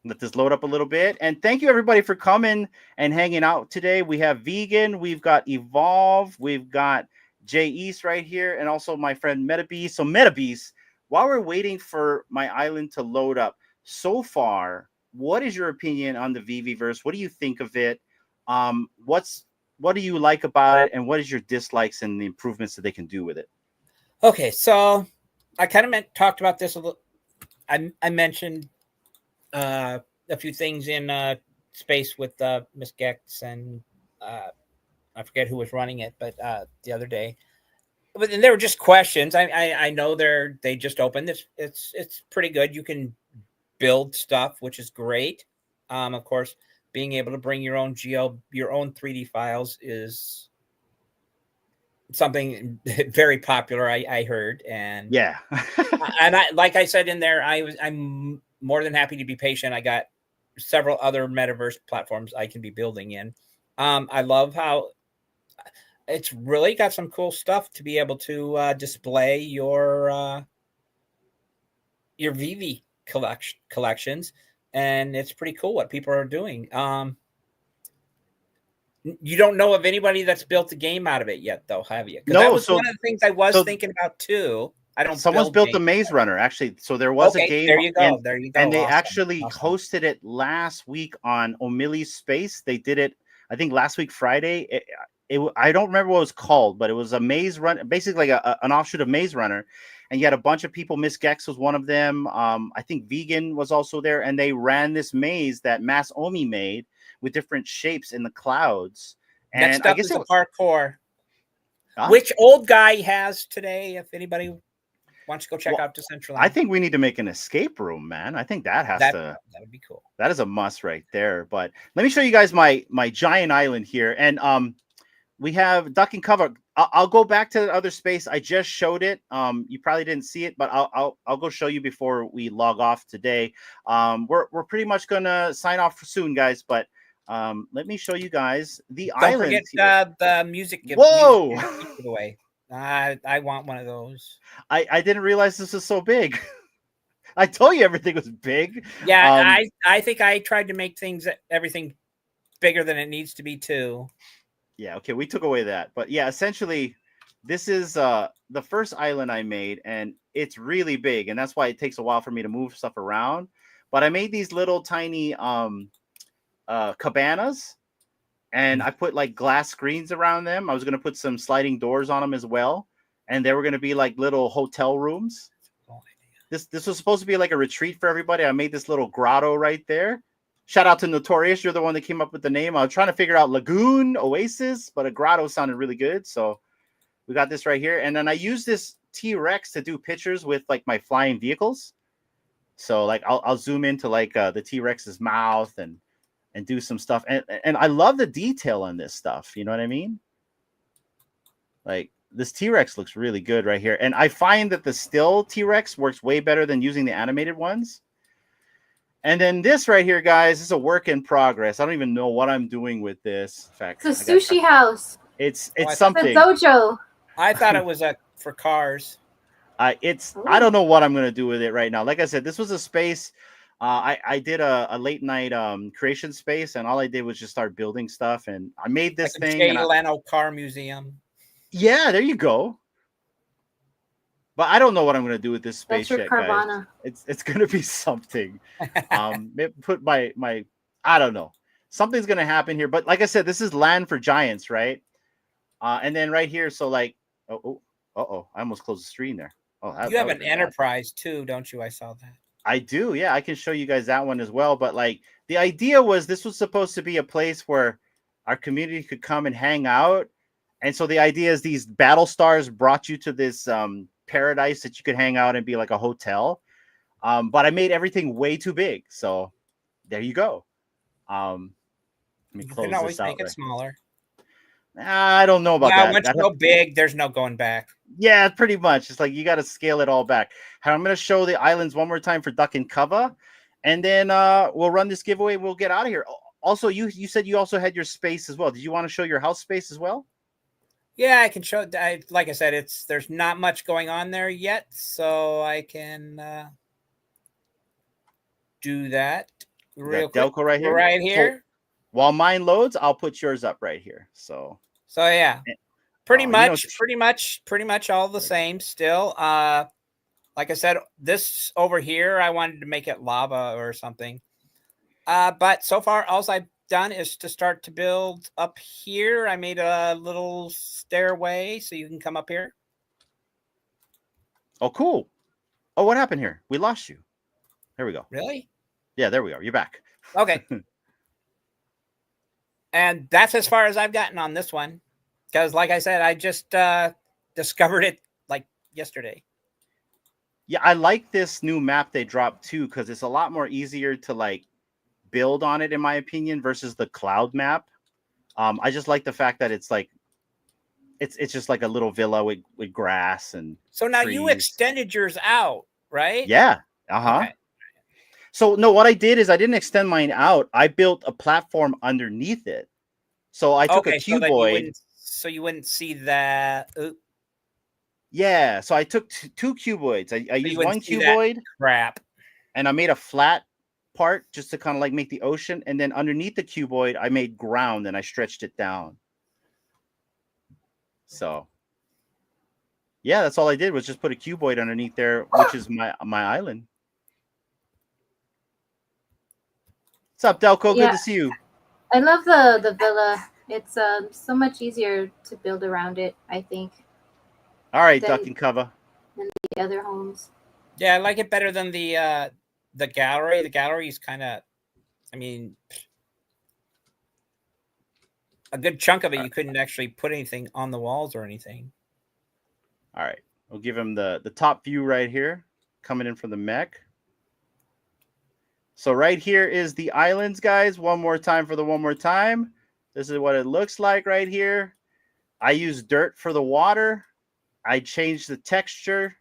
let this load up a little bit. And thank you everybody for coming and hanging out today. We have Vegan, we've got Evolve, we've got Jay East right here, and also my friend MetaBeast. So MetaBeast, while we're waiting for my island to load up, so far, what is your opinion on the VeVeVerse? What do you think of it? What do you like about it, and what is your dislikes and the improvements that they can do with it? Okay, so I kind of talked about this a little. I mentioned a few things in space with Miss Gex, and I forget who was running it, but the other day. But then there were just questions. I know they just opened this. It's pretty good. You can build stuff, which is great. Of course, being able to bring your own 3D files is something very popular. I heard, and Yeah. and like I said in there, I'm more than happy to be patient. I got several other metaverse platforms I can be building in. I love how it's really got some cool stuff to be able to display your VeVe collections, and it's pretty cool what people are doing. You don't know of anybody that's built a game out of it yet, though, have you? Because that was one of the things I was thinking about too. I don't. Someone's built a Maze Runner, actually. So there was a game. There you go. There you go. And they actually hosted it last week on O'Malley's Space. They did it, I think, last week Friday. I don't remember what it was called, but it was a Maze Run, basically like an offshoot of Maze Runner. And you had a bunch of people. Miss Gex was one of them. I think Vegan was also there, and they ran this maze that Mass Omi made with different shapes in the clouds. And next up is a parkour, huh? Which old guy has today. If anybody wants to go check out Decentraland, I think we need to make an escape room, man. I think that that would be cool. That is a must right there. But let me show you guys my giant island here, and we have duck and cover. I'll go back to the other space. I just showed it. You probably didn't see it, but I'll go show you before we log off today. We're pretty much gonna sign off soon, guys. But let me show you guys the island. Don't forget the music. Whoa! Giveaway. I want one of those. I didn't realize this was so big. I told you everything was big. Yeah, I think I tried to make everything bigger than it needs to be too. Yeah, okay, we took away that. But yeah, essentially, this is the first island I made, and it's really big, and that's why it takes a while for me to move stuff around. But I made these little tiny cabanas, and I put like glass screens around them. I was going to put some sliding doors on them as well, and they were going to be like little hotel rooms. This was supposed to be like a retreat for everybody. I made this little grotto right there. Shout out to Notorious. You're the one that came up with the name. I was trying to figure out Lagoon, Oasis, but a grotto sounded really good. So we got this right here. And then I use this T-Rex to do pictures with like my flying vehicles. So like I'll zoom into like the T-Rex's mouth and do some stuff. And I love the detail on this stuff. You know what I mean? Like this T-Rex looks really good right here. And I find that the still T-Rex works way better than using the animated ones. And then this right here, guys, is a work in progress. I don't even know what I'm doing with this. In fact, it's a sushi house. It's something. It's a dojo. I thought it was for cars. I don't know what I'm gonna do with it right now. Like I said, this was a space. I did a late night creation space, and all I did was just start building stuff. And I made this like thing. A Leno car museum. Yeah, there you go. But I don't know what I'm going to do with this space yet, guys. It's going to be something. Put my I don't know. Something's going to happen here. But like I said, this is land for giants, right? And then right here, so like, I almost closed the screen there. Oh, you have an enterprise too, don't you? I saw that. I do. Yeah, I can show you guys that one as well. But like the idea was this was supposed to be a place where our community could come and hang out. And so the idea is these battle stars brought you to this paradise that you could hang out and be like a hotel. But I made everything way too big. So there you go. Let me close you can always this out. Make it smaller. I don't know about that. Once you go big, there's no going back. Yeah, pretty much. It's like you got to scale it all back. I'm going to show the islands one more time for Duck and Cover. And then we'll run this giveaway. We'll get out of here. Also, you said you also had your space as well. Did you want to show your house space as well? Yeah, I can show. Like I said, there's not much going on there yet, so I can do that real quick. Delco right here. Right here. So, while mine loads, I'll put yours up right here. So yeah, pretty much all the same still. Like I said, this over here, I wanted to make it lava or something. But so far, all I've done is to start to build up here. I made a little stairway so you can come up here. Oh, cool. Oh, what happened here? We lost you. There we go. Really? Yeah, there we are. You're back. Okay. And that's as far as I've gotten on this one. Because like I said, I just discovered it like yesterday. Yeah, I like this new map they dropped too, because it's a lot more easier to like build on it, in my opinion, versus the cloud map. I just like the fact that it's like it's just like a little villa with grass and So now you trees. extended yours out, right? Yeah. Okay. So no, what I did is I didn't extend mine out. I built a platform underneath it. So I took a cuboid. So you wouldn't see that. Yeah. So I took two cuboids. I used one cuboid. Crap. And I made a flat part just to kind of like make the ocean. And then underneath the cuboid, I made ground and I stretched it down. So yeah, that's all I did was just put a cuboid underneath there, which is my island. What's up, Delco? Yeah. Good to see you. I love the villa. It's so much easier to build around it, I think. All right, duck and cover. Than the other homes. Yeah, I like it better than the gallery. The gallery is kind of, I mean, a good chunk of it you couldn't actually put anything on the walls or anything. All right, we'll give him the top view right here, coming in from the mech. So right here is the islands, guys. One more time for the one more time. This is what it looks like right here. I used dirt for the water. I changed the texture,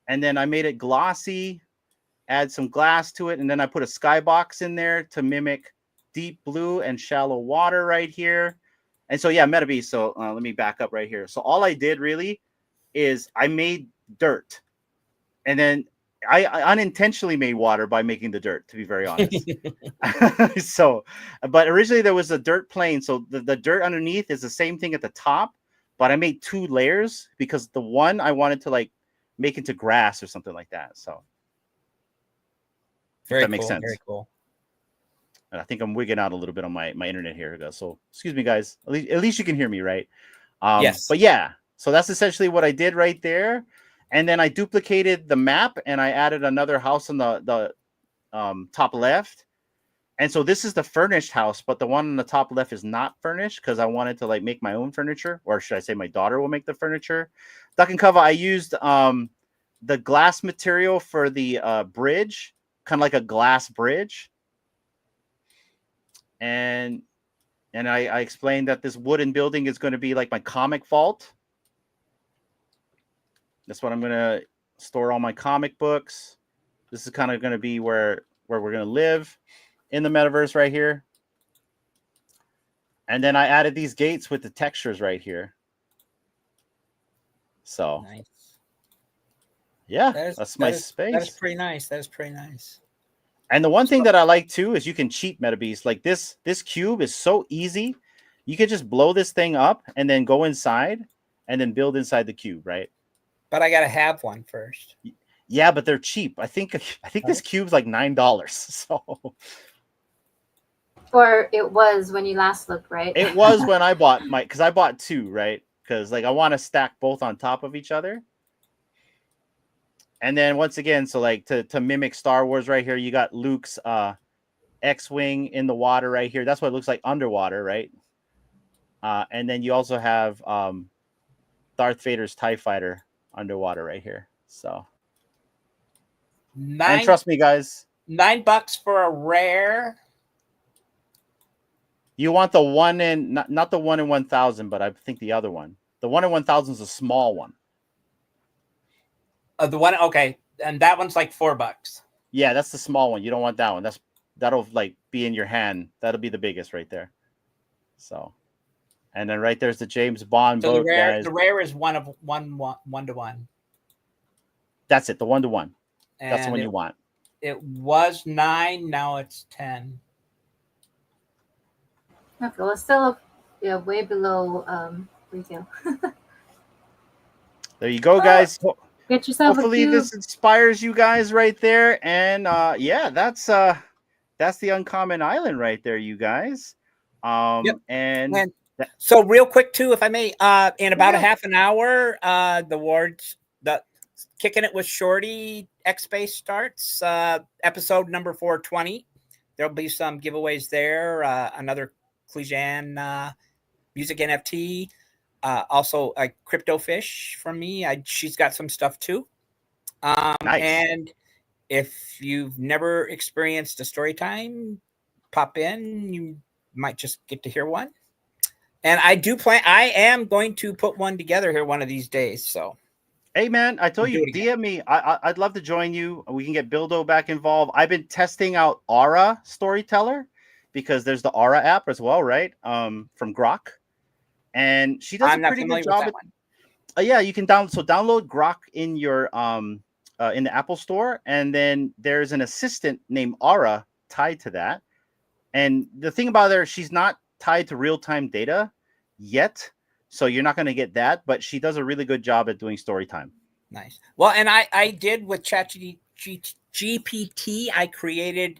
and then I made it glossy, add some glass to it, and then I put a skybox in there to mimic deep blue and shallow water right here. And so, yeah, MetaBeast. So let me back up right here. So all I did really is I made dirt, and then I unintentionally made water by making the dirt, to be very honest. So, but originally there was a dirt plane. So the dirt underneath is the same thing at the top, but I made two layers because the one I wanted to like make into grass or something like that. So very that makes sense. Very cool. And I think I'm wigging out a little bit on my internet here. So excuse me, guys. At least you can hear me, right? Yes. But yeah, so that's essentially what I did right there. And then I duplicated the map and I added another house on the top left. And so this is the furnished house, but the one on the top left is not furnished because I wanted to like make my own furniture, or should I say my daughter will make the furniture. Duck and cover, I used the glass material for the bridge, kind of like a glass bridge. And I explained that this wooden building is going to be like my comic vault. That's what I'm going to store all my comic books. This is kind of going to be where we're going to live in the metaverse right here. And then I added these gates with the textures right here. So, nice. Yeah, that's my space. That's pretty nice. That is pretty nice. And the one thing that I like too is you can cheat MetaBeast. Like this cube is so easy. You can just blow this thing up and then go inside and then build inside the cube, right? But I gotta have one first. Yeah, but they're cheap. I think this cube's like $9. So, or it was when you last looked, right? It was when I bought because I bought two, right? Because like I want to stack both on top of each other. And then once again, so like to mimic Star Wars right here, you got Luke's X-Wing in the water right here. That's what it looks like underwater, right? And then you also have Darth Vader's TIE Fighter underwater right here. So, and trust me, guys, $9 for a rare. You want the one in not the 1 in 1,000, but I think the other one. The 1 in 1,000 is a small one. The one, okay, and that one's like $4. Yeah, that's the small one. You don't want that one. That'll like be in your hand. That'll be the biggest right there. So, and then right there's the James Bond boat, guys. The rare is one to one. That's it. The 1-to-1. That's the one you want. It was 9. Now it's 10. Okay, well, it's still way below retail. There you go, guys. Get yourself Hopefully this inspires you guys right there. And yeah, that's the Uncommon Island right there, you guys. Yep. And so real quick too, if I may, in about a half an hour, the Kicking It with Shorty X Space starts, episode number 420. There'll be some giveaways there. Another Clejan music NFT. Also a crypto fish from me. She's got some stuff too. Nice. And if you've never experienced a story time, pop in. You might just get to hear one. And I do plan. I am going to put one together here one of these days. So, hey man, I told you, DM me. I'd love to join you. We can get Bildo back involved. I've been testing out Aura Storyteller because there's the Aura app as well, right? From Grok, and she does a pretty good job. Yeah, you can download Grok in your in the Apple Store, and then there's an assistant named Aura tied to that. And the thing about her, she's not tied to real-time data yet, so you're not going to get that, but she does a really good job at doing story time. Nice. Well, and I did with ChatGPT, I created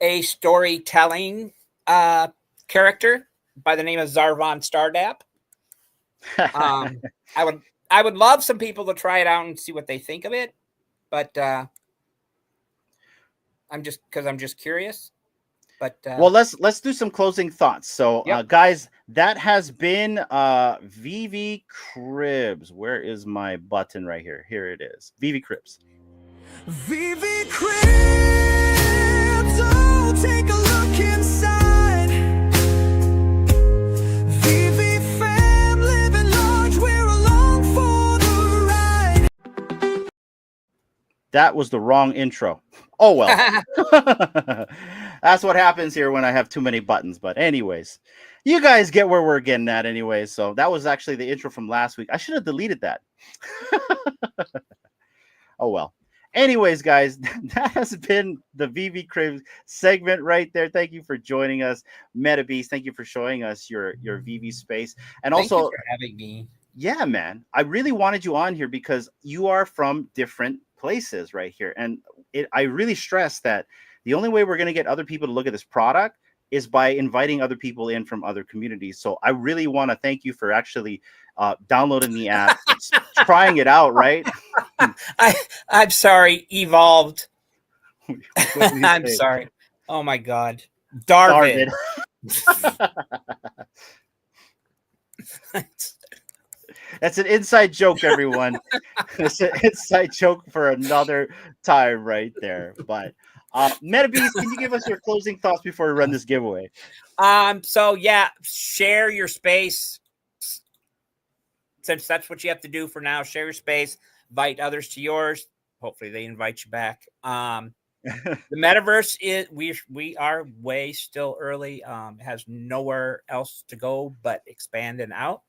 a storytelling character by the name of Zarvan Stardap. I would love some people to try it out and see what they think of it, but I'm just curious. But well, let's do some closing thoughts. So, guys, that has been VeVe Cribz. Where is my button right here? Here it is. VeVe Cribz. VeVe Cribz. Oh, take a look inside. VeVe fam, living large. We're along for the ride. That was the wrong intro. Oh well. That's what happens here when I have too many buttons. But anyways, you guys get where we're getting at anyway. So that was actually the intro from last week. I should have deleted that. Oh well. Anyways, guys, that has been the VeVe Cribz segment right there. Thank you for joining us, MetaBeast. Thank you for showing us your VeVe space, and thank also you for having me. Yeah, man, I really wanted you on here because you are from different places right here, and I really stress that the only way we're going to get other people to look at this product is by inviting other people in from other communities. So I really want to thank you for actually downloading the app, trying it out, right? I'm sorry, Evolved. I'm say? sorry. Oh my God. Darvid. That's an inside joke, everyone. It's an inside joke for another time right there. But MetaBeast, can you give us your closing thoughts before we run this giveaway? So yeah, share your space. Since that's what you have to do for now, share your space, invite others to yours. Hopefully they invite you back. The metaverse is we are way still early. Has nowhere else to go but expand and out.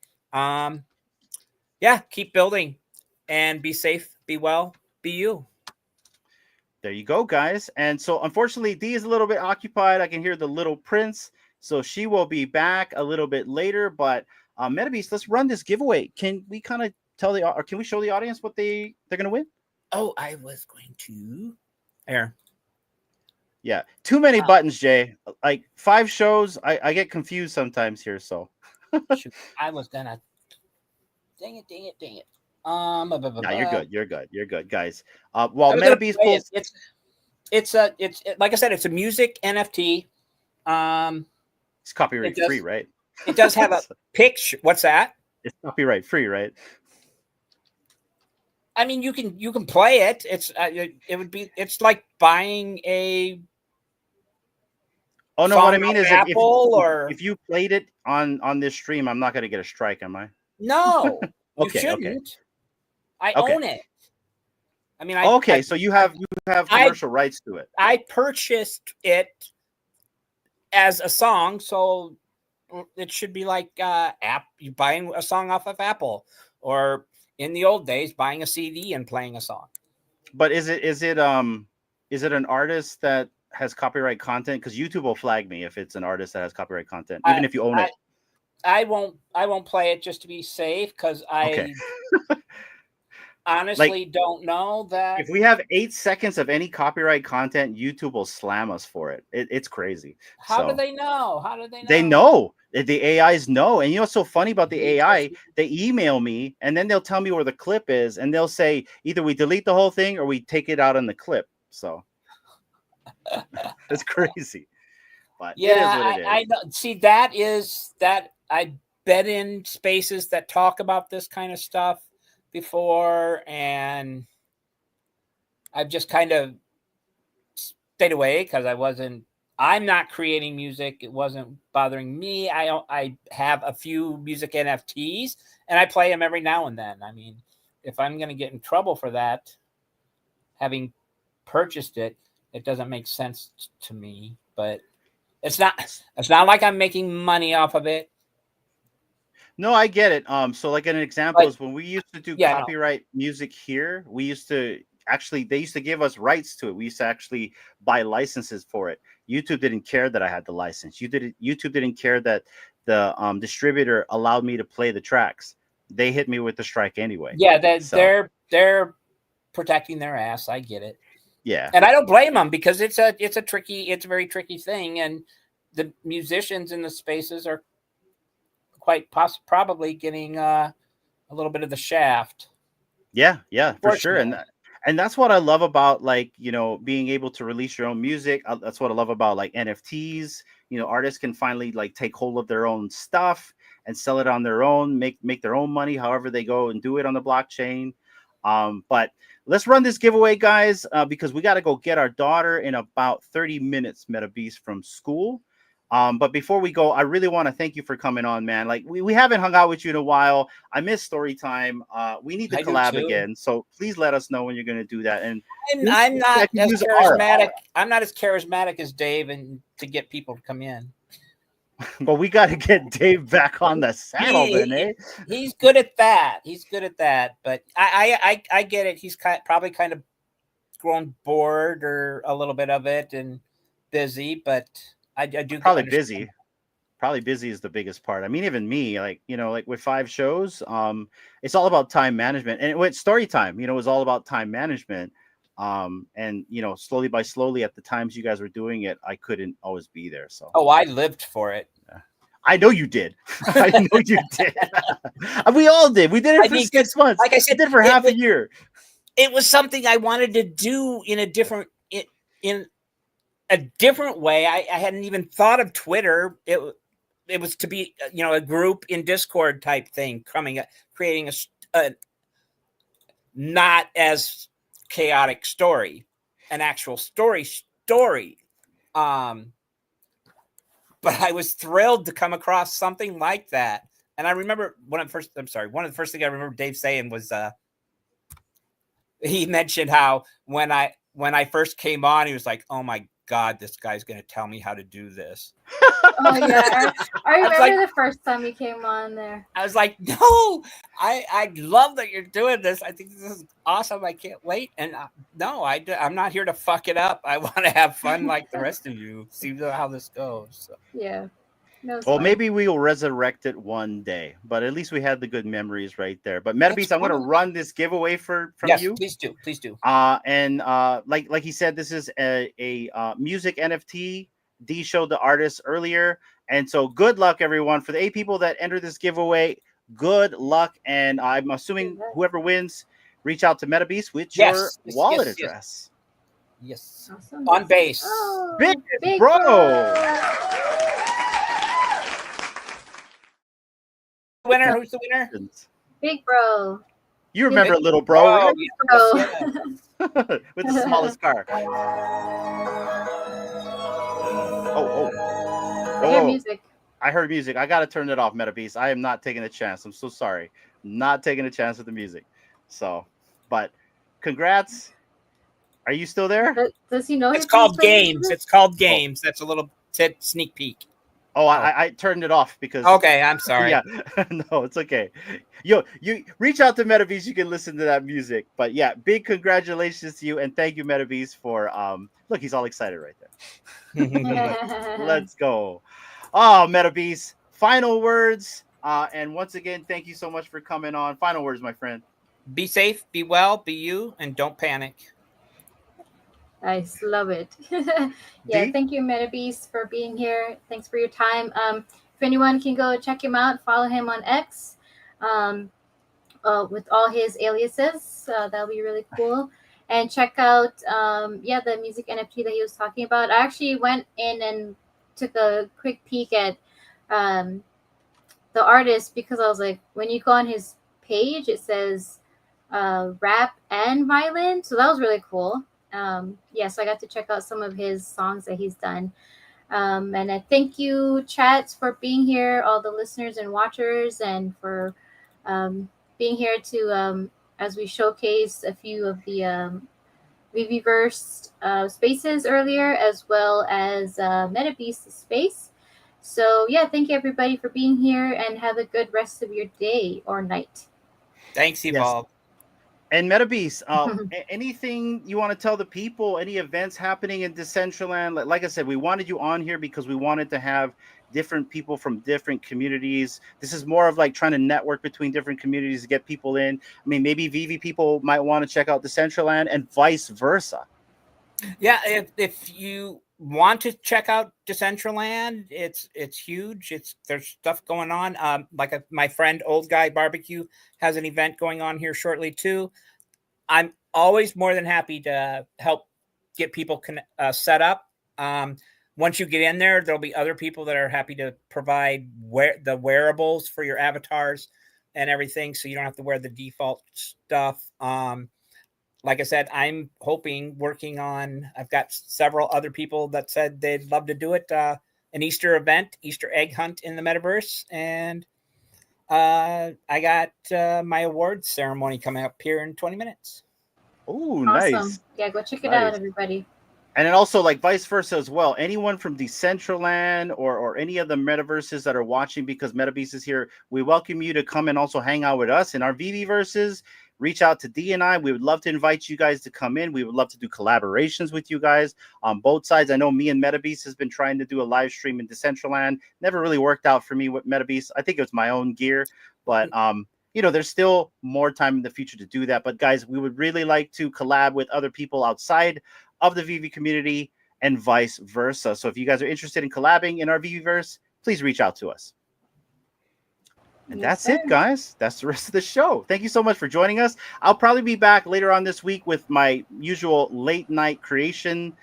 Yeah, keep building and be safe, be well, be you. There you go, guys. And so unfortunately, Dee is a little bit occupied. I can hear the little prince. So she will be back a little bit later. But MetaBeast, let's run this giveaway. Can we kind of tell or can we show the audience what they're going to win? Oh, I was going to. There. Yeah, too many buttons, Jay. Like 5 shows. I get confused sometimes here. So I was gonna. Dang it. No, you're good, guys. While MetaBeast pulls, it's like I said, it's a music NFT. It's copyright free, right? It does have a picture. What's that? It's copyright free, right? I mean, you can play it. It's like buying a. Oh no, what I mean is if you played it on this stream, I'm not going to get a strike, am I? No, okay, you shouldn't. Okay. I own it. I mean, so you have commercial rights to it. I purchased it as a song, so it should be like you buying a song off of Apple, or in the old days buying a CD and playing a song. But is it an artist that has copyright content? Because YouTube will flag me if it's an artist that has copyright content, even if you own it. I won't play it just to be safe because I honestly don't know that. If we have 8 seconds of any copyright content, YouTube will slam us for it. It's crazy. How do they know? They know. The AIs know. And you know what's so funny about the AI? They email me and then they'll tell me where the clip is, and they'll say either we delete the whole thing or we take it out on the clip. So it's crazy. But yeah, it is what it is. I know. See, that is that I bet in spaces that talk about this kind of stuff before, and I've just kind of stayed away because I wasn't I'm not creating music. It wasn't bothering me. I have a few music NFTs, and I play them every now and then. I mean, if I'm going to get in trouble for that, having purchased it, it doesn't make sense to me. But it's not like I'm making money off of it. No, I get it. So like an example But- is when we used to do Yeah, no. copyright music here, we used to actually, they used to give us rights to it. We used to actually buy licenses for it. YouTube didn't care that I had the license. YouTube didn't care that the distributor allowed me to play the tracks. They hit me with the strike anyway. Yeah, So, they're protecting their ass. I get it. yeah. And I don't blame them, because it's a very tricky thing, and the musicians in the spaces are quite probably getting a little bit of the shaft. Yeah, for sure. And that's what I love about, like, you know, being able to release your own music. That's what I love about like NFTs. You know, artists can finally like take hold of their own stuff and sell it on their own, make their own money, however they go and do it on the blockchain. But let's run this giveaway, guys, because we got to go get our daughter in about 30 minutes, MetaBeast, from school. But before we go, I really want to thank you for coming on, man. Like we haven't hung out with you in a while. I miss story time. We need to collab again. So please let us know when you're going to do that. And I'm not as charismatic. I'm not as charismatic as Dave, and to get people to come in. But we got to get Dave back on the saddle, then, eh? He's good at that. But I get it. He's probably kind of grown bored or a little bit of it and busy, but I do probably busy. Probably busy is the biggest part. I mean, even me, like, you know, like with 5 shows, it's all about time management. And with story time, you know, it was all about time management. And you know, slowly by slowly, at the times you guys were doing it, I couldn't always be there. So I lived for it. I know you did. I know you did. We all did. We did it for 6 months. Like I said, did it for half a year. It was something I wanted to do in a different way. I hadn't even thought of Twitter. It was to be, you know, a group in Discord type thing, creating a not as chaotic story, an actual story. But I was thrilled to come across something like that. And I remember one of the first things I remember Dave saying was he mentioned how when I first came on, he was like, "Oh my God, this guy's going to tell me how to do this." Oh yeah, I remember the first time you came on there. I was like, "No, I love that you're doing this. I think this is awesome. I can't wait." And I'm not here to fuck it up. I want to have fun like the rest of you. See how this goes. So. Yeah. No, well, maybe we will resurrect it one day, but at least we had the good memories right there. But MetaBeast, I'm going to run this giveaway from you. Please do. And like he said, this is a music NFT. D showed the artist earlier, and so good luck, everyone, for the 8 people that enter this giveaway. Good luck, and I'm assuming whoever wins, reach out to MetaBeast with your wallet address. Yes. Awesome. On base. Oh, big bro. Winner? Who's the winner? Big bro. You remember little bro? Bro. With the smallest car. I hear music. I heard music. I gotta turn it off, MetaBeast. I am not taking a chance. I'm so sorry. Not taking a chance with the music. So, but congrats. Are you still there? Does he know? It's called games. It's called games. That's a little sneak peek. I turned it off because. Okay, I'm sorry. Yeah, no, it's okay. You reach out to MetaBeast. You can listen to that music. But yeah, big congratulations to you and thank you, MetaBeast, for Look, he's all excited right there. Let's go. Oh, MetaBeast. Final words. And once again, thank you so much for coming on. Final words, my friend. Be safe, be well, be you, and don't panic. Nice, love it. Yeah, thank you, MetaBeast, for being here. Thanks for your time. If anyone can go check him out, follow him on X with all his aliases. That'll be really cool. And check out the music NFT that he was talking about. I actually went in and took a quick peek at the artist because I was like, when you go on his page, it says rap and violin. So that was really cool. So I got to check out some of his songs that he's done. And I thank you, chats, for being here, all the listeners and watchers, and for being here to as we showcase a few of the VeVeVerse spaces earlier, as well as MetaBeast space. So yeah, thank you everybody for being here, and have a good rest of your day or night. Thanks, Evolve. Yes. And MetaBeast, anything you want to tell the people? Any events happening in Decentraland? Like I said, we wanted you on here because we wanted to have different people from different communities. This is more of like trying to network between different communities to get people in. I mean, maybe VeVe people might want to check out Decentraland and vice versa. Yeah, if you want to check out Decentraland, it's huge. There's stuff going on. My friend Old Guy Barbecue has an event going on here shortly too. I'm always more than happy to help get people set up. Once you get in there, there'll be other people that are happy to provide the wearables for your avatars and everything, so you don't have to wear the default stuff. Like I said, I'm working on, I've got several other people that said they'd love to do it, an Easter event, Easter egg hunt in the metaverse. And I got my awards ceremony coming up here in 20 minutes. Oh, Awesome. nice. Yeah, go check it out, everybody. And then also, like, vice versa as well. Anyone from Decentraland or any of the metaverses that are watching, because MetaBeast is here, we welcome you to come and also hang out with us in our VeVeVerses. Reach out to D and I. We would love to invite you guys to come in. We would love to do collaborations with you guys on both sides. I know me and MetaBeast has been trying to do a live stream in Decentraland. Never really worked out for me with MetaBeast. I think it was my own gear, but you know, there's still more time in the future to do that. But guys, we would really like to collab with other people outside of the VeVe community and vice versa. So if you guys are interested in collabing in our VeVeVerse, please reach out to us. And that's it, guys. That's the rest of the show. Thank you so much for joining us. I'll probably be back later on this week with my usual late night creation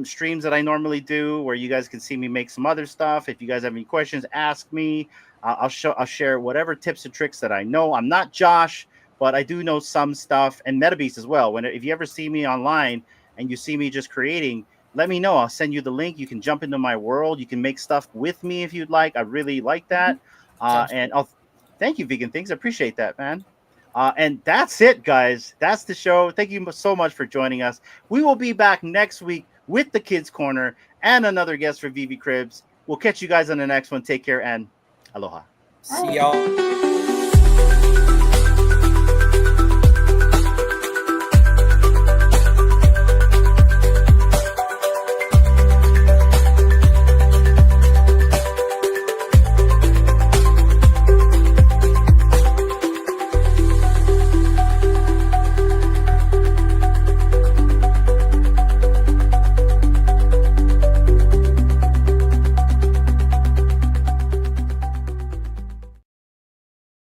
streams that I normally do, where you guys can see me make some other stuff. If you guys have any questions, ask me. I'll share whatever tips and tricks that I know. I'm not Josh, but I do know some stuff, and MetaBeast as well. If you ever see me online and you see me just creating, let me know. I'll send you the link. You can jump into my world. You can make stuff with me if you'd like. I really like that. And I'll thank you, Vegan Things. I appreciate that, man. And that's it, guys. That's the show. Thank you so much for joining us. We will be back next week with the Kids Corner and another guest for VeVe Cribz. We'll catch you guys on the next one. Take care and aloha. See y'all.